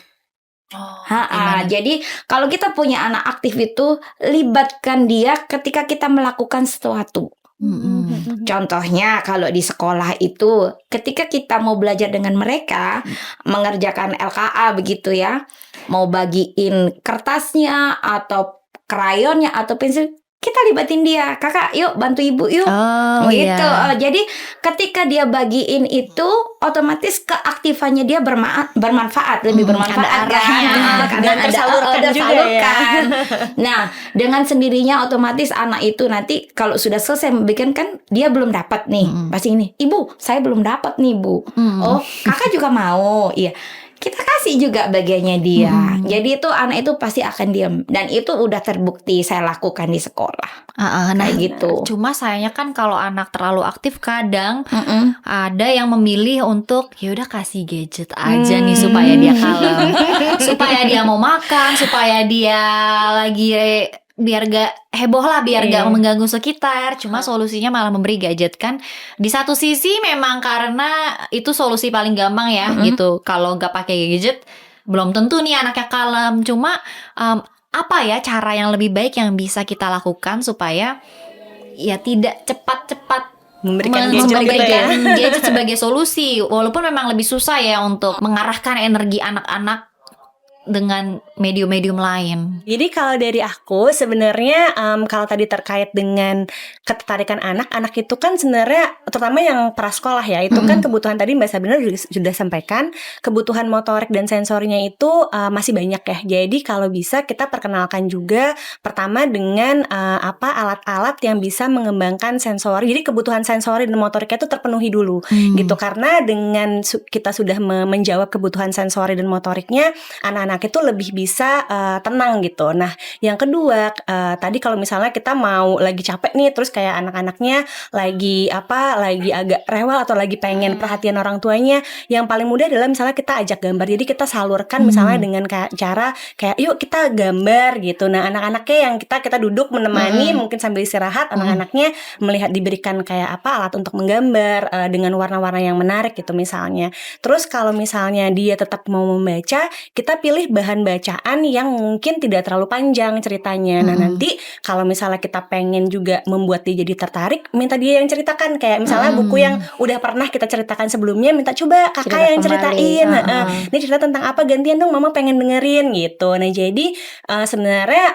Jadi kalau kita punya anak aktif itu, libatkan dia ketika kita melakukan sesuatu. Contohnya kalau di sekolah itu, ketika kita mau belajar dengan mereka, mengerjakan LKA begitu ya, mau bagiin kertasnya atau krayonnya atau pensil, kita libatin dia, kakak yuk bantu ibu yuk, gitu. Jadi ketika dia bagiin itu, otomatis keaktifannya dia bermanfaat, lebih bermanfaat kan, karena ada salurkan. Nah, dengan sendirinya otomatis anak itu nanti kalau sudah selesai bikin kan, dia belum dapat nih, pasti ini, ibu saya belum dapat nih bu, oh kakak juga mau, iya. kita kasih juga bagiannya dia. Jadi itu anak itu pasti akan diam, dan itu udah terbukti saya lakukan di sekolah.
Nah,
Kayak gitu.
Cuma sayangnya kan kalau anak terlalu aktif kadang ada yang memilih untuk ya udah kasih gadget aja nih supaya dia kalem, supaya dia mau makan, supaya dia lagi biar gak heboh lah, biar gak mengganggu sekitar. Cuma solusinya malah memberi gadget kan. Di satu sisi memang karena itu solusi paling gampang ya gitu. Kalau gak pakai gadget belum tentu nih anaknya kalem. Cuma apa ya cara yang lebih baik yang bisa kita lakukan supaya ya tidak cepat-cepat
memberikan
gadget sebagai solusi, walaupun memang lebih susah ya untuk mengarahkan energi anak-anak dengan medium-medium lain.
Jadi kalau dari aku sebenarnya kalau tadi terkait dengan ketertarikan anak itu kan sebenarnya terutama yang prasekolah ya, itu kan kebutuhan tadi Mbak Sabrina sudah sampaikan, kebutuhan motorik dan sensorinya itu masih banyak ya. Jadi kalau bisa kita perkenalkan juga pertama dengan alat-alat yang bisa mengembangkan sensori. Jadi kebutuhan sensori dan motoriknya itu terpenuhi dulu gitu, karena dengan kita sudah menjawab kebutuhan sensori dan motoriknya, anak-anak itu lebih bisa tenang gitu. Nah, yang kedua tadi kalau misalnya kita mau lagi capek nih, terus kayak anak-anaknya lagi agak rewel atau lagi pengen perhatian orang tuanya, yang paling mudah adalah misalnya kita ajak gambar. Jadi kita salurkan misalnya dengan cara kayak yuk kita gambar gitu. Nah, anak-anaknya yang kita duduk menemani mungkin sambil istirahat, anak-anaknya melihat diberikan kayak alat untuk menggambar dengan warna-warna yang menarik gitu misalnya. Terus kalau misalnya dia tetap mau membaca, kita pilih bahan bacaan yang mungkin tidak terlalu panjang ceritanya. Nah, nanti kalau misalnya kita pengen juga membuat dia jadi tertarik, minta dia yang ceritakan. Kayak misalnya buku yang udah pernah kita ceritakan sebelumnya, minta coba kakak yang ceritain. Ini cerita tentang apa, gantian dong mama pengen dengerin gitu. Nah, jadi sebenarnya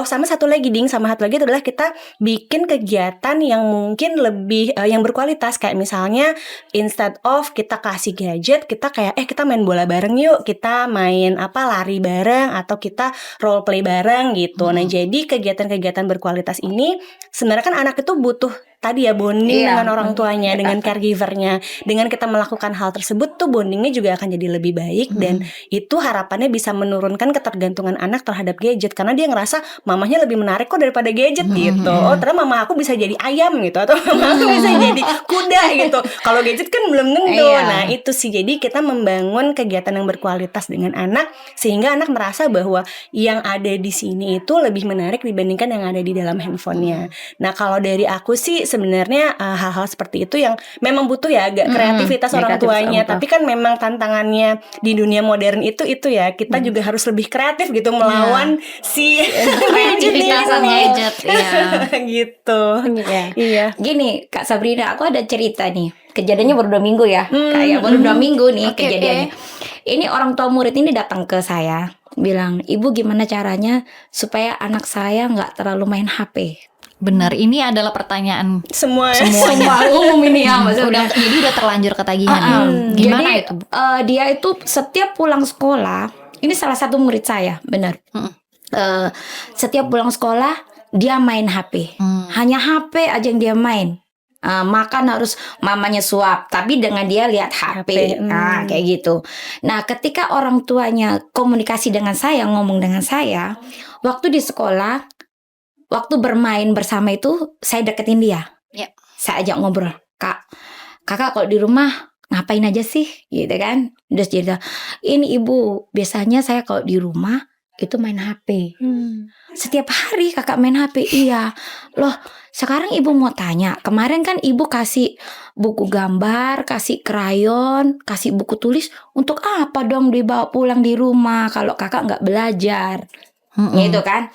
sama satu lagi itu adalah kita bikin kegiatan yang mungkin lebih yang berkualitas. Kayak misalnya instead of kita kasih gadget, kita kayak kita main bola bareng yuk, kita main lari bareng, atau kita role play bareng gitu. Nah, jadi kegiatan-kegiatan berkualitas ini sebenarnya kan anak itu butuh tadi ya bonding dengan orang tuanya, dengan caregivernya. Dengan kita melakukan hal tersebut tuh bondingnya juga akan jadi lebih baik, dan itu harapannya bisa menurunkan ketergantungan anak terhadap gadget, karena dia ngerasa mamahnya lebih menarik kok daripada gadget gitu. Oh, ternyata mama aku bisa jadi ayam gitu, atau mama aku bisa jadi kuda gitu. Kalau gadget kan belum tentu. Nah, itu sih, jadi kita membangun kegiatan yang berkualitas dengan anak sehingga anak merasa bahwa yang ada di sini itu lebih menarik dibandingkan yang ada di dalam handphonenya. Nah, kalau dari aku sih sebenarnya hal-hal seperti itu yang memang butuh ya agak kreativitas orang tuanya. Tapi kan memang tantangannya di dunia modern itu ya, kita juga harus lebih kreatif gitu melawan si
kreativitasan gadget.
Gitu. Iya.
Gini Kak Sabrina, aku ada cerita nih. Kejadiannya baru 2 minggu ya. Kayak baru 2 minggu nih kejadiannya. Ini orang tua murid ini datang ke saya, bilang, "Ibu, gimana caranya supaya anak saya nggak terlalu main HP?"
Benar, ini adalah pertanyaan
semua
umum ini ya, maksudnya.
Jadi udah terlanjur ketagihan. Gimana
jadi,
itu?
Dia itu setiap pulang sekolah, ini salah satu murid saya, benar. Setiap pulang sekolah dia main HP. Hanya HP aja yang dia main. Makan harus mamanya suap, tapi dengan dia lihat HP. Nah, kayak gitu. Nah, ketika orang tuanya komunikasi dengan saya, ngomong dengan saya, waktu di sekolah, waktu bermain bersama itu, saya deketin dia. Saya ajak ngobrol. Kakak kalau di rumah ngapain aja sih? Gitu kan. Terus dia bilang, ini ibu, biasanya saya kalau di rumah itu main HP. Setiap hari kakak main HP. Iya. Loh, sekarang ibu mau tanya, kemarin kan ibu kasih buku gambar, kasih krayon, kasih buku tulis, untuk apa dong dibawa pulang di rumah kalau kakak nggak belajar? Gitu kan.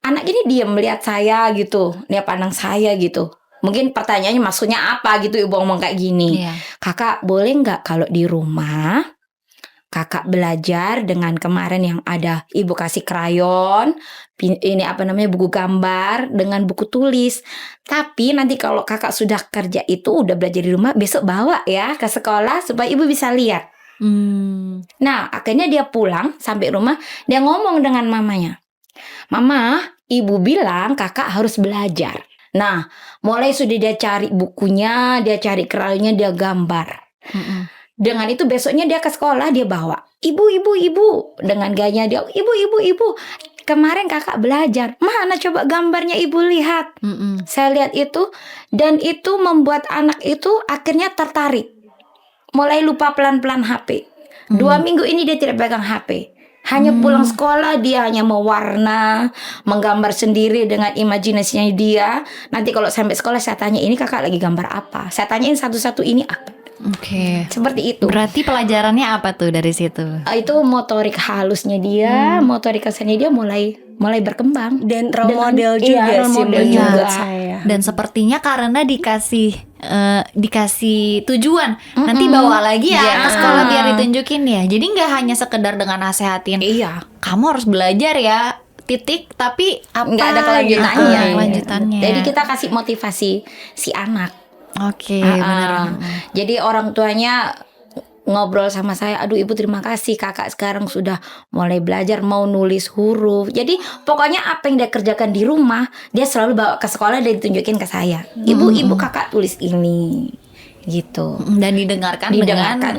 Anak ini diam melihat saya gitu, dia pandang saya gitu. Mungkin pertanyaannya maksudnya apa gitu, ibu ngomong kayak gini. Kakak boleh nggak kalau di rumah kakak belajar dengan kemarin yang ada ibu kasih krayon, ini buku gambar dengan buku tulis. Tapi nanti kalau kakak sudah kerja itu udah belajar di rumah, besok bawa ya ke sekolah supaya ibu bisa lihat. Nah, akhirnya dia pulang sampai rumah, dia ngomong dengan mamanya. Mama, ibu bilang kakak harus belajar. Nah, mulai sudah dia cari bukunya, dia cari krayonnya, dia gambar. Dengan itu besoknya dia ke sekolah, dia bawa ibu dengan gayanya dia, ibu. Kemarin kakak belajar, mana coba gambarnya ibu lihat. Saya lihat itu, dan itu membuat anak itu akhirnya tertarik, mulai lupa pelan-pelan HP. 2 minggu ini dia tidak pegang HP. Hanya pulang sekolah dia hanya mewarna, menggambar sendiri dengan imajinasinya dia. Nanti kalau sampai sekolah saya tanya, ini kakak lagi gambar apa? Saya tanyain satu-satu, ini apa?
Oke.
Seperti itu.
Berarti pelajarannya apa tuh dari situ?
Itu motorik halusnya dia, motorik kasarnya dia mulai berkembang.
Dan role model juga
role
sih
model
menurut
juga.
saya.
Dan sepertinya karena dikasih tujuan, nanti bawa lagi ya ke sekolah biar ditunjukin ya. Jadi nggak hanya sekedar dengan nasehatin,
Iya.
kamu harus belajar ya, titik, tapi
Nggak ada
gitu.
kelanjutannya.
Kelanjutannya.
Jadi kita kasih motivasi si anak.
Oke, benar.
Jadi orang tuanya ngobrol sama saya, aduh ibu terima kasih kakak sekarang sudah mulai belajar mau nulis huruf. Jadi pokoknya apa yang dia kerjakan di rumah dia selalu bawa ke sekolah dan ditunjukin ke saya. Ibu kakak tulis ini gitu.
Dan didengarkan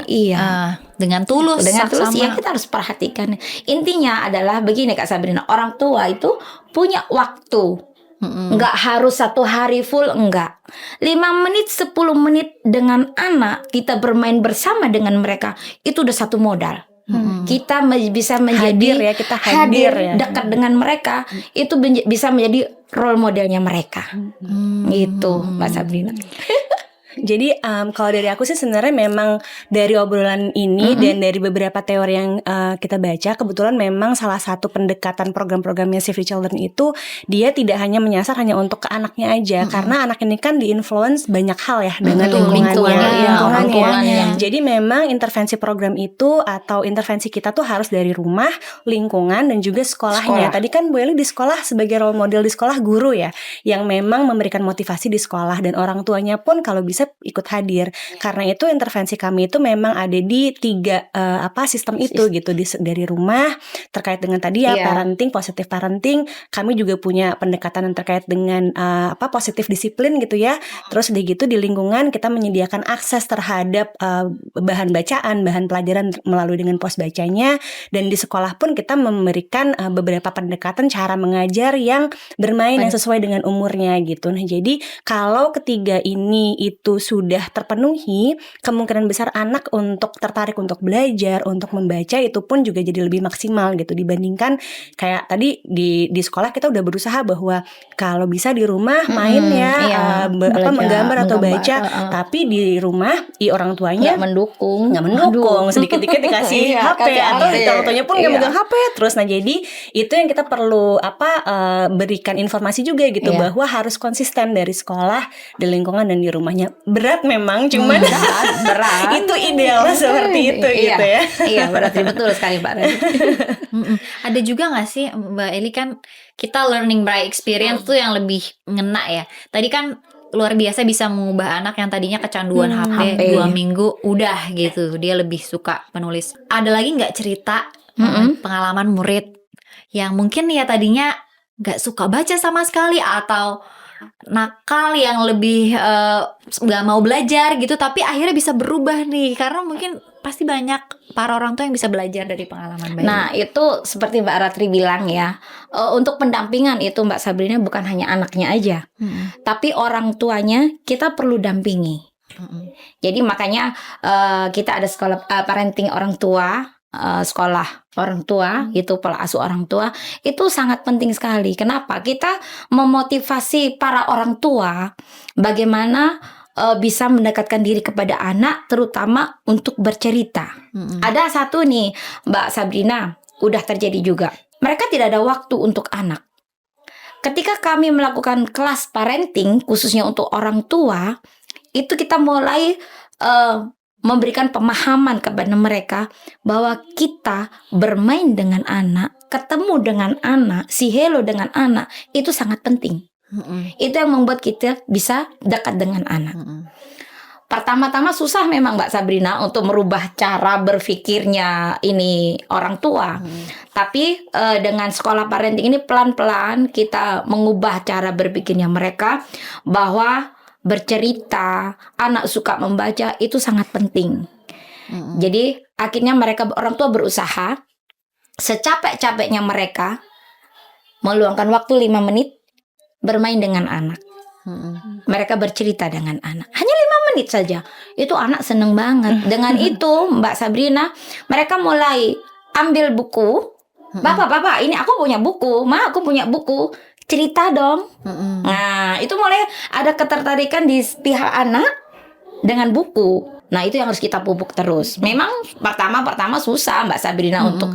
iya.
Dengan tulus.
Dengan tulus
sama.
ya kita harus perhatikan. Intinya adalah begini Kak Sabrina, orang tua itu punya waktu. Enggak harus 1 hari full, enggak. 5 menit, 10 menit dengan anak, kita bermain bersama dengan mereka, itu udah satu modal. Kita bisa menjadi
hadir ya.
dekat dengan mereka, itu bisa menjadi role modelnya mereka. Gitu, Mbak Sabrina.
Jadi kalau dari aku sih sebenarnya memang dari obrolan ini dan dari beberapa teori yang kita baca, kebetulan memang salah satu pendekatan program-programnya Save the Children itu dia tidak hanya menyasar hanya untuk ke anaknya aja, karena anak ini kan diinfluence banyak hal ya dengan lingkungannya. Jadi memang intervensi program itu atau intervensi kita tuh harus dari rumah, lingkungan dan juga sekolahnya. Tadi kan Bu Eli di sekolah sebagai role model di sekolah guru ya, yang memang memberikan motivasi di sekolah dan orang tuanya pun kalau bisa ikut hadir. Karena itu intervensi kami itu memang ada di 3 sistem itu gitu, dari rumah terkait dengan tadi ya parenting, positive parenting. Kami juga punya pendekatan yang terkait dengan positif disiplin gitu ya. Terus udah gitu di lingkungan kita menyediakan akses terhadap bahan bacaan, bahan pelajaran melalui dengan pos bacanya, dan di sekolah pun kita memberikan beberapa pendekatan cara mengajar yang bermain yang sesuai dengan umurnya gitu. Nah, jadi kalau ketiga ini itu sudah terpenuhi, kemungkinan besar anak untuk tertarik untuk belajar, untuk membaca itu pun juga jadi lebih maksimal gitu dibandingkan kayak tadi di sekolah kita udah berusaha bahwa kalau bisa di rumah main ya menggambar atau baca, tapi di rumah orang tuanya nggak mendukung, sedikit-dikit dikasih HP atau orang tuanya pun nggak megang HP terus. Nah, jadi itu yang kita perlu berikan informasi juga gitu bahwa harus konsisten dari sekolah, di lingkungan dan di rumahnya. Berat memang, cuman
berat.
Itu idealnya seperti itu gitu ya.
Iya, berarti betul sekali Mbak Rani.
Ada juga gak sih Mbak Eli, kan kita learning by experience tuh yang lebih ngena ya. Tadi kan luar biasa bisa mengubah anak yang tadinya kecanduan HP 2 minggu udah gitu, dia lebih suka menulis. Ada lagi gak cerita pengalaman murid yang mungkin ya tadinya gak suka baca sama sekali atau nakal yang lebih gak mau belajar gitu, tapi akhirnya bisa berubah nih karena mungkin pasti banyak para orang tua yang bisa belajar dari pengalaman bayi.
Nah, itu seperti Mbak Ratri bilang ya, untuk pendampingan itu Mbak Sabrina bukan hanya anaknya aja, tapi orang tuanya kita perlu dampingi. Jadi makanya kita ada sekolah parenting orang tua, sekolah orang tua, itu pola asuh orang tua itu sangat penting sekali. Kenapa? Kita memotivasi para orang tua bagaimana bisa mendekatkan diri kepada anak, terutama untuk bercerita. Ada satu nih Mbak Sabrina, udah terjadi juga. Mereka tidak ada waktu untuk anak. Ketika kami melakukan kelas parenting khususnya untuk orang tua, itu kita mulai memberikan pemahaman kepada mereka bahwa kita bermain dengan anak, ketemu dengan anak, si hello dengan anak, itu sangat penting. Itu yang membuat kita bisa dekat dengan anak. Pertama-tama susah memang Mbak Sabrina untuk merubah cara berpikirnya ini orang tua. Tapi dengan sekolah parenting ini pelan-pelan kita mengubah cara berpikirnya mereka bahwa bercerita, anak suka membaca itu sangat penting. Jadi akhirnya orang tua berusaha secapek-capeknya mereka meluangkan waktu 5 menit bermain dengan anak. Mereka bercerita dengan anak. Hanya 5 menit saja. Itu anak seneng banget. Dengan itu Mbak Sabrina, mereka mulai ambil buku. Bapak, ini aku punya buku. Ma, aku punya buku. Cerita dong. Nah, itu mulai ada ketertarikan di pihak anak dengan buku. Nah, itu yang harus kita pupuk terus. Memang pertama susah Mbak Sabrina untuk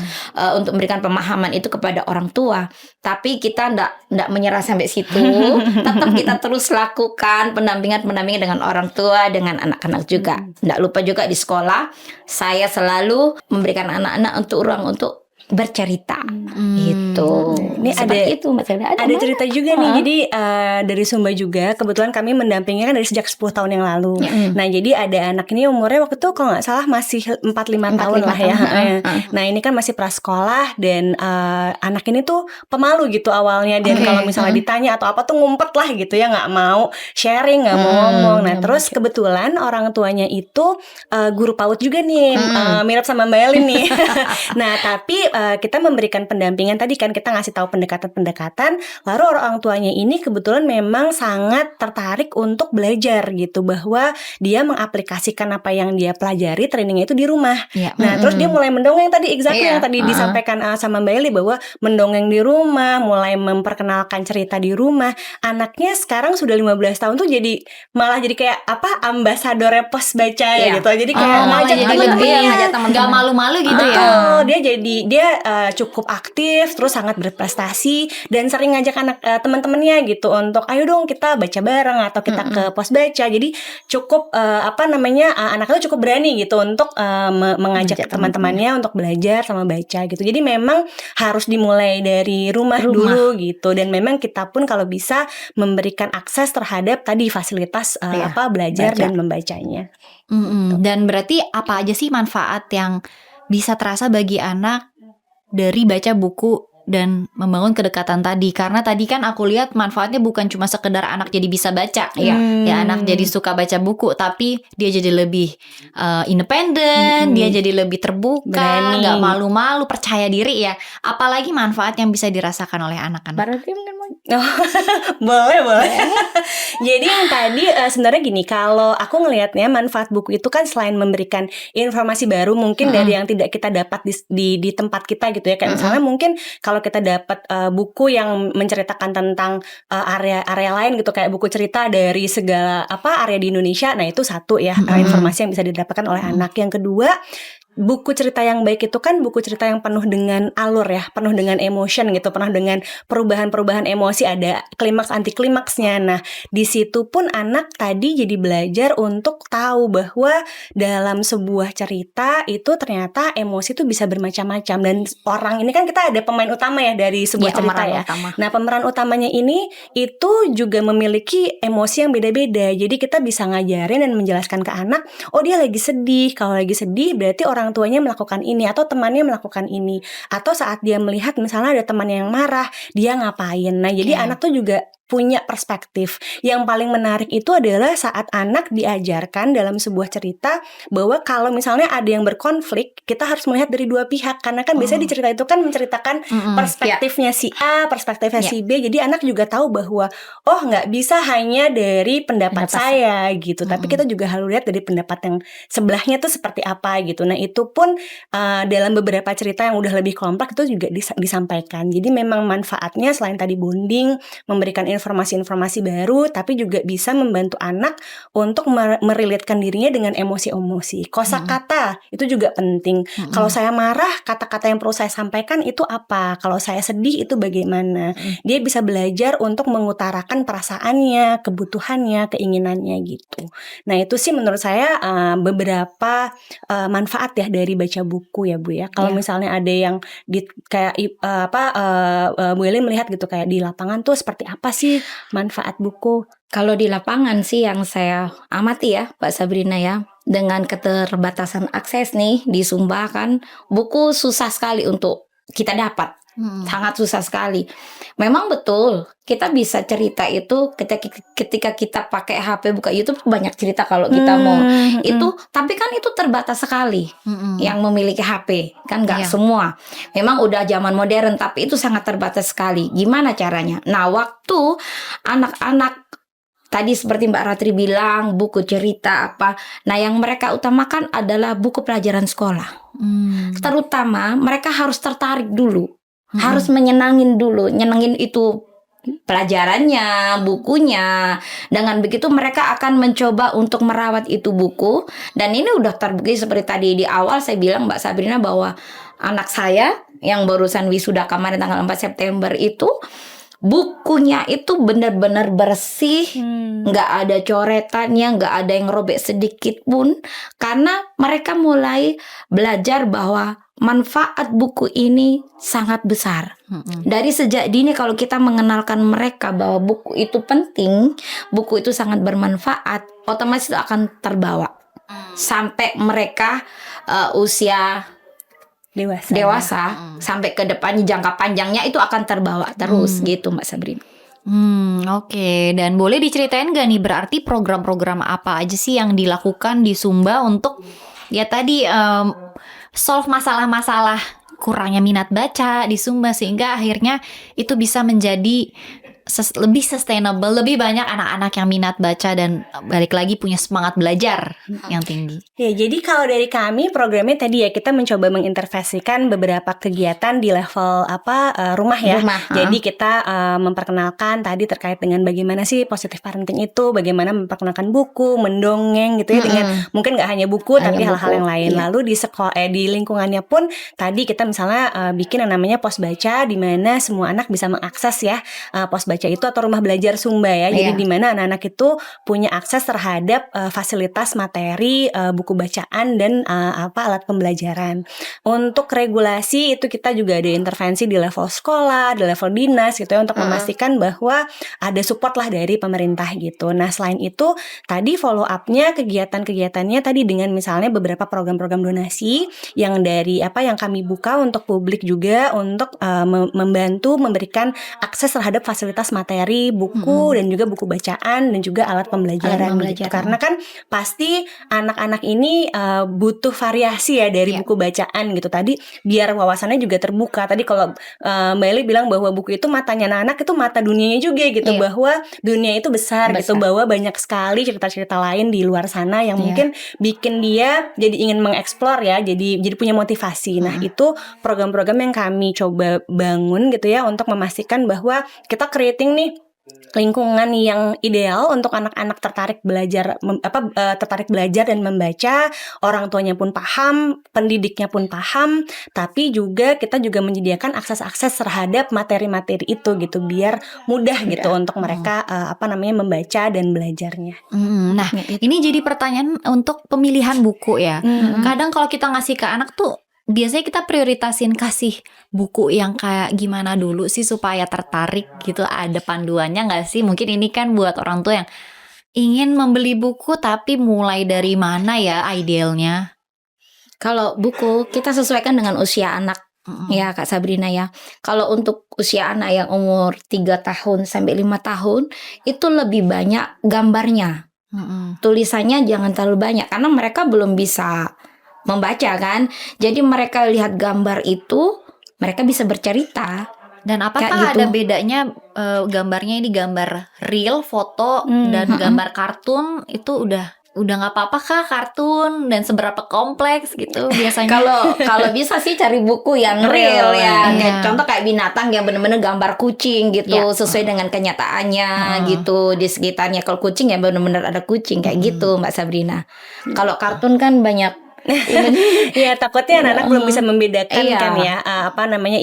memberikan pemahaman itu kepada orang tua. Tapi kita ndak menyerah sampai situ. Tetap kita terus lakukan pendampingan dengan orang tua, dengan anak-anak juga. Ndak lupa juga di sekolah saya selalu memberikan anak-anak untuk ruang untuk bercerita. Gitu.
Ini
seperti itu Mbak Sabrina.
Ada cerita juga nih. Jadi dari Sumba juga kebetulan kami mendampinginya kan dari sejak 10 tahun yang lalu. Nah, jadi ada anak ini umurnya waktu itu kalau nggak salah masih 4-5 tahun lah ya. Nah, ini kan masih prasekolah dan anak ini tuh pemalu gitu awalnya, dan kalau misalnya ditanya atau apa tuh ngumpet lah gitu ya, nggak mau sharing, nggak mau ngomong. Nah, terus kebetulan orang tuanya itu guru PAUD juga nih, mirip sama Mbak Elin nih. Nah, tapi kita memberikan pendampingan tadi kan, kita ngasih tahu pendekatan-pendekatan, lalu orang tuanya ini kebetulan memang sangat tertarik untuk belajar gitu, bahwa dia mengaplikasikan apa yang dia pelajari trainingnya itu di rumah. Nah, terus dia mulai mendongeng tadi, yang tadi disampaikan sama Mbak Eli, bahwa mendongeng di rumah, mulai memperkenalkan cerita di rumah. Anaknya sekarang sudah 15 tahun tuh malah jadi kayak ambasador pos baca ya gitu. Jadi kayak ngajak teman-temannya,
nggak malu-malu gitu ya.
Dia cukup aktif, terus sangat berprestasi, dan sering ngajak teman-temannya gitu untuk ayo dong kita baca bareng atau kita ke pos baca. Jadi cukup anaknya cukup berani gitu untuk mengajak teman-temannya untuk belajar sama baca gitu. Jadi memang harus dimulai dari rumah dulu gitu, dan memang kita pun kalau bisa memberikan akses terhadap tadi fasilitas belajar dan membacanya.
Dan berarti apa aja sih manfaat yang bisa terasa bagi anak dari baca buku dan membangun kedekatan tadi? Karena tadi kan aku lihat manfaatnya bukan cuma sekedar anak jadi bisa baca, ya anak jadi suka baca buku, tapi dia jadi lebih independen, dia jadi lebih terbuka, nggak malu-malu, percaya diri ya. Apalagi manfaat yang bisa dirasakan oleh anak-anak.
Berarti mungkin
boleh. Jadi yang tadi sebenarnya gini, kalau aku ngelihatnya manfaat buku itu kan selain memberikan informasi baru mungkin dari yang tidak kita dapat di tempat kita gitu ya. Kayak misalnya mungkin kalau kita dapat buku yang menceritakan tentang area lain gitu, kayak buku cerita dari segala area di Indonesia. Nah, itu satu ya, informasi yang bisa didapatkan oleh anak. Yang kedua, buku cerita yang baik itu kan buku cerita yang penuh dengan alur ya, penuh dengan emotion gitu, penuh dengan perubahan-perubahan emosi, ada klimaks anti klimaksnya. Nah, di situ pun anak tadi jadi belajar untuk tahu bahwa dalam sebuah cerita itu ternyata emosi itu bisa bermacam-macam, dan orang ini kan kita ada pemain utama ya dari sebuah cerita ya. Nah, pemeran utamanya ini itu juga memiliki emosi yang beda-beda. Jadi kita bisa ngajarin dan menjelaskan ke anak, oh dia lagi sedih. Kalau lagi sedih berarti orang tuanya melakukan ini atau temannya melakukan ini, atau saat dia melihat misalnya ada teman yang marah, dia ngapain. Nah, jadi anak tuh juga punya perspektif. Yang paling menarik itu adalah saat anak diajarkan dalam sebuah cerita bahwa kalau misalnya ada yang berkonflik, kita harus melihat dari dua pihak, karena kan biasanya di cerita itu kan menceritakan perspektifnya si A, perspektifnya si B. Jadi anak juga tahu bahwa oh, nggak bisa hanya dari pendapat saya gitu, tapi kita juga harus lihat dari pendapat yang sebelahnya tuh seperti apa gitu. Nah, itu pun dalam beberapa cerita yang udah lebih kompleks itu juga disampaikan. Jadi memang manfaatnya selain tadi bonding, memberikan informasi-informasi baru, tapi juga bisa membantu anak untuk merelitkan dirinya dengan emosi-emosi. Kosakata itu juga penting. Kalau saya marah, kata-kata yang perlu saya sampaikan itu apa? Kalau saya sedih itu bagaimana? Dia bisa belajar untuk mengutarakan perasaannya, kebutuhannya, keinginannya gitu. Nah, itu sih menurut saya beberapa manfaat ya dari baca buku ya Bu ya. Kalau misalnya ada yang Bu Eli melihat gitu kayak di lapangan tuh seperti apa sih manfaat buku?
Kalau di lapangan sih yang saya amati ya Mbak Sabrina ya, dengan keterbatasan akses nih di Sumba kan buku susah sekali untuk kita dapat. Sangat susah sekali. Memang betul, kita bisa cerita itu ketika kita pakai HP buka YouTube banyak cerita kalau kita mau itu, tapi kan itu terbatas sekali yang memiliki HP, kan nggak semua. Memang udah zaman modern, tapi itu sangat terbatas sekali. Gimana caranya? Nah, waktu anak-anak tadi seperti Mbak Ratri bilang, buku cerita apa. Nah, yang mereka utamakan adalah buku pelajaran sekolah. Terutama mereka harus tertarik dulu. Harus nyenengin itu pelajarannya, bukunya. Dengan begitu mereka akan mencoba untuk merawat itu buku. Dan ini udah terbukti seperti tadi di awal saya bilang Mbak Sabrina bahwa anak saya yang barusan wisuda kemarin tanggal 4 September itu bukunya itu benar-benar bersih, nggak ada coretannya, nggak ada yang robek sedikit pun, karena mereka mulai belajar bahwa manfaat buku ini sangat besar. Dari sejak dini kalau kita mengenalkan mereka bahwa buku itu penting, buku itu sangat bermanfaat, otomatis itu akan terbawa sampai mereka usia dewasa sampai ke depannya jangka panjangnya itu akan terbawa terus gitu Mbak Sabrina.
Oke. Dan boleh diceritain gak nih berarti program-program apa aja sih yang dilakukan di Sumba untuk ya tadi solve masalah-masalah kurangnya minat baca di Sumba sehingga akhirnya itu bisa menjadi lebih sustainable, lebih banyak anak-anak yang minat baca dan balik lagi punya semangat belajar yang tinggi.
Ya, jadi kalau dari kami programnya tadi ya kita mencoba mengintervensikan beberapa kegiatan di level rumah ya. Jadi kita memperkenalkan tadi terkait dengan bagaimana sih positive parenting itu, bagaimana memperkenalkan buku, mendongeng gitu ya dengan mungkin nggak hanya buku tapi hal-hal yang lain. Lalu di sekolah di lingkungannya pun tadi kita misalnya bikin yang namanya pos baca di mana semua anak bisa mengakses ya pos baca itu atau rumah belajar Sumba ya. Jadi di mana anak-anak itu punya akses terhadap fasilitas materi, buku bacaan dan alat pembelajaran. Untuk regulasi itu kita juga ada intervensi di level sekolah, di level dinas gitu ya untuk memastikan bahwa ada support lah dari pemerintah gitu. Nah, selain itu tadi follow up-nya kegiatan-kegiatannya tadi dengan misalnya beberapa program-program donasi yang dari yang kami buka untuk publik juga untuk membantu memberikan akses terhadap fasilitas materi, buku dan juga buku bacaan dan juga alat pembelajaran. Gitu. Karena kan pasti anak-anak ini butuh variasi ya dari buku bacaan gitu. Tadi biar wawasannya juga terbuka. Tadi kalau Mbak Eli bilang bahwa buku itu matanya anak-anak itu mata dunianya juga gitu, bahwa dunia itu besar gitu, bahwa banyak sekali cerita-cerita lain di luar sana yang mungkin bikin dia jadi ingin mengeksplor ya, jadi punya motivasi. Nah, itu program-program yang kami coba bangun gitu ya untuk memastikan bahwa kita creating nih lingkungan yang ideal untuk anak-anak tertarik belajar dan membaca, orang tuanya pun paham, pendidiknya pun paham, tapi juga kita juga menyediakan akses-akses terhadap materi-materi itu gitu biar mudah gitu untuk mereka membaca dan belajarnya.
Nah, ini jadi pertanyaan untuk pemilihan buku ya. Kadang kalau kita ngasih ke anak tuh biasanya kita prioritasin kasih buku yang kayak gimana dulu sih supaya tertarik gitu. Ada panduannya gak sih? Mungkin ini kan buat orang tua yang ingin membeli buku tapi mulai dari mana ya idealnya?
Kalau buku kita sesuaikan dengan usia anak ya Kak Sabrina ya. Kalau untuk usia anak yang umur 3 tahun sampai 5 tahun itu lebih banyak gambarnya. Tulisannya jangan terlalu banyak karena mereka belum bisa membaca kan. Jadi mereka lihat gambar itu, mereka bisa bercerita.
Dan apakah ada bedanya gambarnya ini gambar real, foto dan gambar kartun itu udah nggak apa-apa kah kartun dan seberapa kompleks gitu biasanya?
Kalau bisa sih cari buku yang real ya. Contoh kayak binatang yang benar-benar gambar kucing gitu, sesuai dengan kenyataannya gitu di sekitarnya. Kalau kucing ya benar-benar ada kucing kayak gitu Mbak Sabrina. Kalau kartun kan banyak
ya takutnya anak-anak belum bisa membedakan kan ya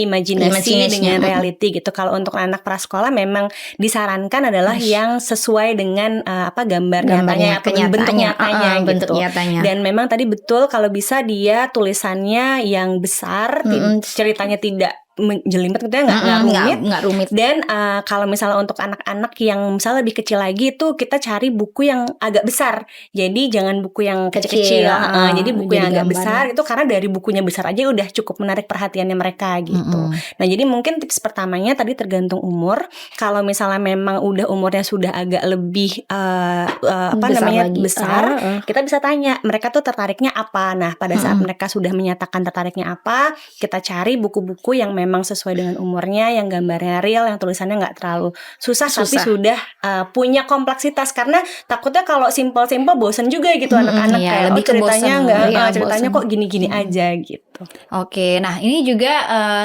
imajinasi dengan reality gitu. Kalau untuk anak prasekolah memang disarankan adalah yang sesuai dengan gambar nyatanya atau bentuk nyatanya gitu. Dan memang tadi betul kalau bisa dia tulisannya yang besar, ceritanya tidak menjelimet gitu ya, nggak rumit.
Nggak rumit.
Dan kalau misalnya untuk anak-anak yang misalnya lebih kecil lagi itu kita cari buku yang agak besar. Jadi jangan buku yang kecil-kecil. Jadi buku yang agak besar itu karena dari bukunya besar aja udah cukup menarik perhatiannya mereka gitu. Nah jadi mungkin tips pertamanya tadi tergantung umur. Kalau misalnya memang udah umurnya sudah agak lebih besar, kita bisa tanya mereka tuh tertariknya apa. Nah pada saat mereka sudah menyatakan tertariknya apa, kita cari buku-buku yang memang sesuai dengan umurnya, yang gambarnya real, yang tulisannya nggak terlalu susah. Tapi sudah punya kompleksitas, karena takutnya kalau simpel-simpel bosen juga gitu anak-anak kayak
lebih
ceritanya ceritanya
bosen.
kok gini-gini aja gitu.
Oke, nah ini juga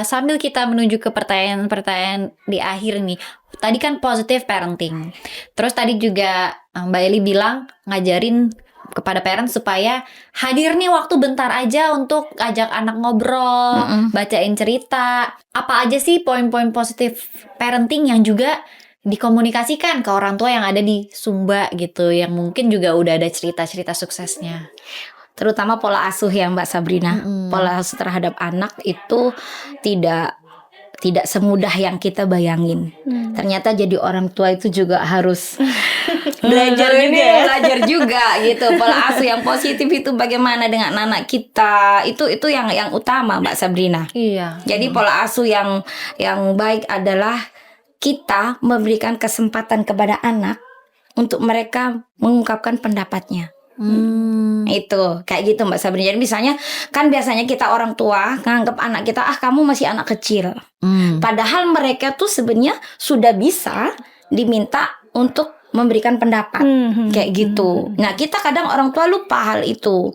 sambil kita menuju ke pertanyaan-pertanyaan di akhir nih. Tadi kan positive parenting. Terus tadi juga Mbak Eli bilang ngajarin kepada parents supaya hadir nih waktu bentar aja untuk ajak anak ngobrol, bacain cerita. Apa aja sih poin-poin positif parenting yang juga dikomunikasikan ke orang tua yang ada di Sumba gitu, yang mungkin juga udah ada cerita-cerita suksesnya?
Terutama pola asuh ya Mbak Sabrina. Pola asuh terhadap anak itu tidak semudah yang kita bayangin. Ternyata jadi orang tua itu juga harus belajar juga gitu. Pola asuh yang positif itu bagaimana dengan anak kita, itu yang utama Mbak Sabrina.
Iya.
Jadi pola asuh yang baik adalah kita memberikan kesempatan kepada anak untuk mereka mengungkapkan pendapatnya. Itu kayak gitu Mbak Sabrina. Jadi misalnya kan biasanya kita orang tua nganggap anak kita, kamu masih anak kecil. Padahal mereka tuh sebenarnya sudah bisa diminta untuk memberikan pendapat kayak gitu. Nah kita kadang orang tua lupa hal itu.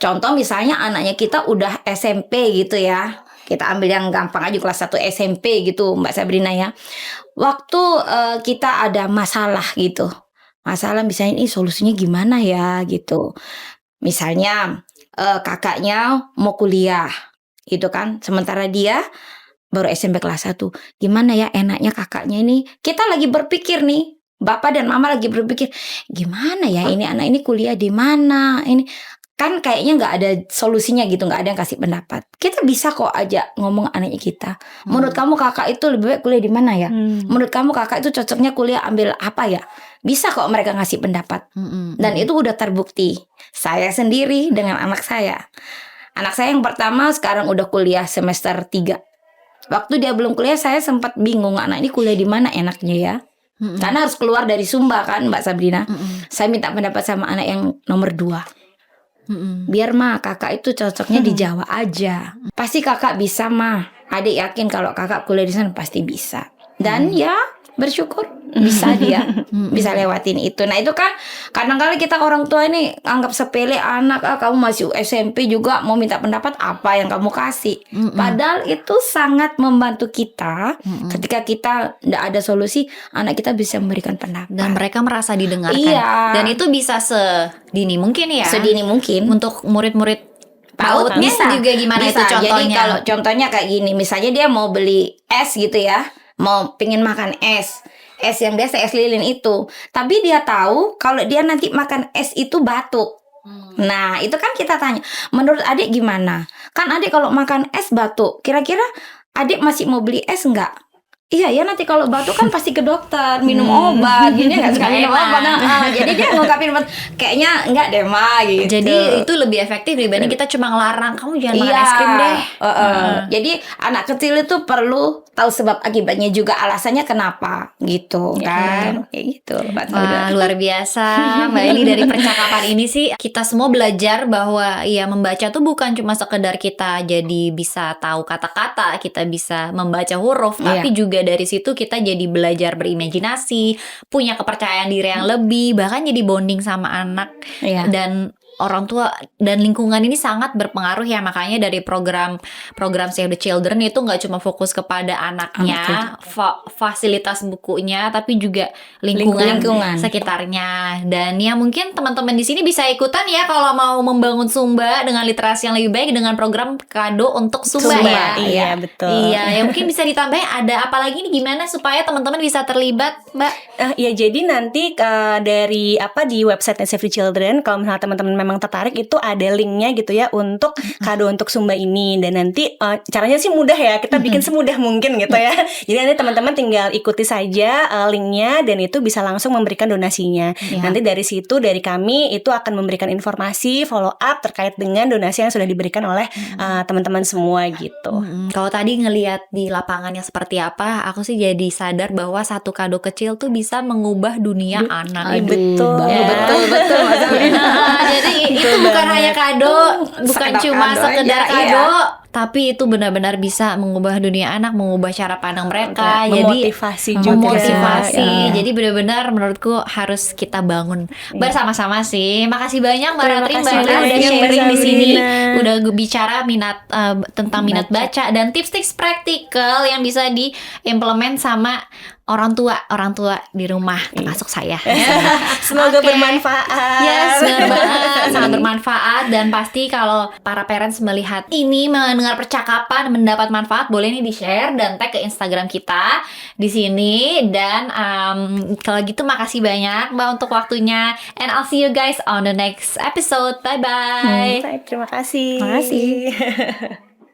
Contoh misalnya anaknya kita udah SMP gitu ya. Kita ambil yang gampang aja, kelas 1 SMP gitu Mbak Sabrina ya. Waktu kita ada masalah gitu, masalah misalnya ini solusinya gimana ya gitu. Misalnya kakaknya mau kuliah gitu kan, sementara dia baru SMP kelas 1. Gimana ya enaknya kakaknya ini? Kita lagi berpikir nih, Bapak dan Mama lagi berpikir, gimana ya ini anak ini kuliah di mana? Ini kan kayaknya nggak ada solusinya gitu, nggak ada yang kasih pendapat. Kita bisa kok aja ngomong anaknya kita. Menurut kamu kakak itu lebih baik kuliah di mana ya? Menurut kamu kakak itu cocoknya kuliah ambil apa ya? Bisa kok mereka ngasih pendapat. Dan itu udah terbukti. Saya sendiri dengan anak saya. Anak saya yang pertama sekarang udah kuliah semester 3. Waktu dia belum kuliah saya sempat bingung, anak ini kuliah di mana enaknya ya? Karena harus keluar dari Sumba kan Mbak Sabrina. Saya minta pendapat sama anak yang nomor 2. Biar mah kakak itu cocoknya di Jawa aja. Pasti kakak bisa mah. Adik yakin kalau kakak kuliah di sana pasti bisa. Dan ya bersyukur bisa dia bisa lewatin itu. Nah itu kan kadang-kadang kita orang tua ini anggap sepele anak, kamu masih SMP juga mau minta pendapat, apa yang kamu kasih. Padahal itu sangat membantu kita. Ketika kita tidak ada solusi, anak kita bisa memberikan pendapat
Dan mereka merasa didengarkan.
Iya.
Dan itu bisa sedini mungkin ya.
Sedini mungkin.
Untuk murid-murid PAUD
bisa
juga gimana
bisa.
itu contohnya?
Jadi kalau contohnya kayak gini, misalnya dia mau beli es gitu ya, mau pingin makan es yang biasa, es lilin itu, tapi dia tahu kalau dia nanti makan es itu batuk. Nah itu kan kita tanya, menurut adik gimana? Kan adik kalau makan es batuk, kira-kira adik masih mau beli es enggak? Iya ya, nanti kalau batuk kan pasti ke dokter, minum obat, gini nggak suka minum obat. Jadi dia ngungkapin kayaknya enggak deh ma gitu.
Jadi itu lebih efektif dibanding kita cuma ngelarang kamu jangan makan es krim deh.
Jadi anak kecil itu perlu tahu sebab akibatnya juga, alasannya kenapa gitu kan. Kayak gitu.
Wah, luar biasa Mbak Eli. Dari percakapan ini sih kita semua belajar bahwa ya membaca tuh bukan cuma sekedar kita jadi bisa tahu kata-kata, kita bisa membaca huruf, tapi juga dari situ kita jadi belajar berimajinasi, punya kepercayaan diri yang lebih, bahkan jadi bonding sama anak. Dan orang tua dan lingkungan ini sangat berpengaruh ya. Makanya dari program Save the Children itu nggak cuma fokus kepada anaknya, fasilitas bukunya, tapi juga lingkungan sekitarnya. Dan ya mungkin teman-teman di sini bisa ikutan ya kalau mau membangun Sumba dengan literasi yang lebih baik dengan program Kado untuk Sumba ya.
Iya betul.
Iya, ya mungkin bisa ditambah ada apa lagi nih, gimana supaya teman-teman bisa terlibat, Mbak?
Ya jadi nanti dari di website Save the Children, kalau misalnya teman-teman memang tertarik, itu ada linknya gitu ya untuk kado untuk Sumba ini. Dan nanti caranya sih mudah ya, kita bikin semudah mungkin gitu ya. Jadi nanti teman-teman tinggal ikuti saja linknya dan itu bisa langsung memberikan donasinya. Nanti dari situ, dari kami itu akan memberikan informasi follow up terkait dengan donasi yang sudah diberikan oleh teman-teman semua gitu.
Kalau tadi ngelihat di lapangannya seperti apa, aku sih jadi sadar bahwa satu kado kecil tuh bisa mengubah dunia anak.
Betul.
Betul Mas Alvin.
Jadi itu bukan hanya kado, bukan
Sekedar
cuma
kado
sekedar
aja,
kado, tapi itu benar-benar bisa mengubah dunia anak, mengubah cara pandang mereka. Jadi
Memotivasi juga.
memotivasi.
Ya.
Jadi benar-benar menurutku harus kita bangun bersama-sama sih. Makasih banyak Mbak
Terima
Ratri,
kasih
Mbak Ratri udah
banyak, Mbak
sharing di sini,
Sabrina.
udah bicara tentang minat baca dan tips-tips praktikal yang bisa diimplement sama orang tua di rumah, termasuk saya.
Semoga
Oke.
bermanfaat.
Yes, benar banget, sangat bermanfaat. Dan pasti kalau para parents melihat ini, mendengar percakapan, mendapat manfaat, boleh nih di-share dan tag ke Instagram kita di sini. Dan kalau gitu makasih banyak Mbak untuk waktunya. And I'll see you guys on the next episode. Bye-bye.
Terima kasih.
Terima kasih.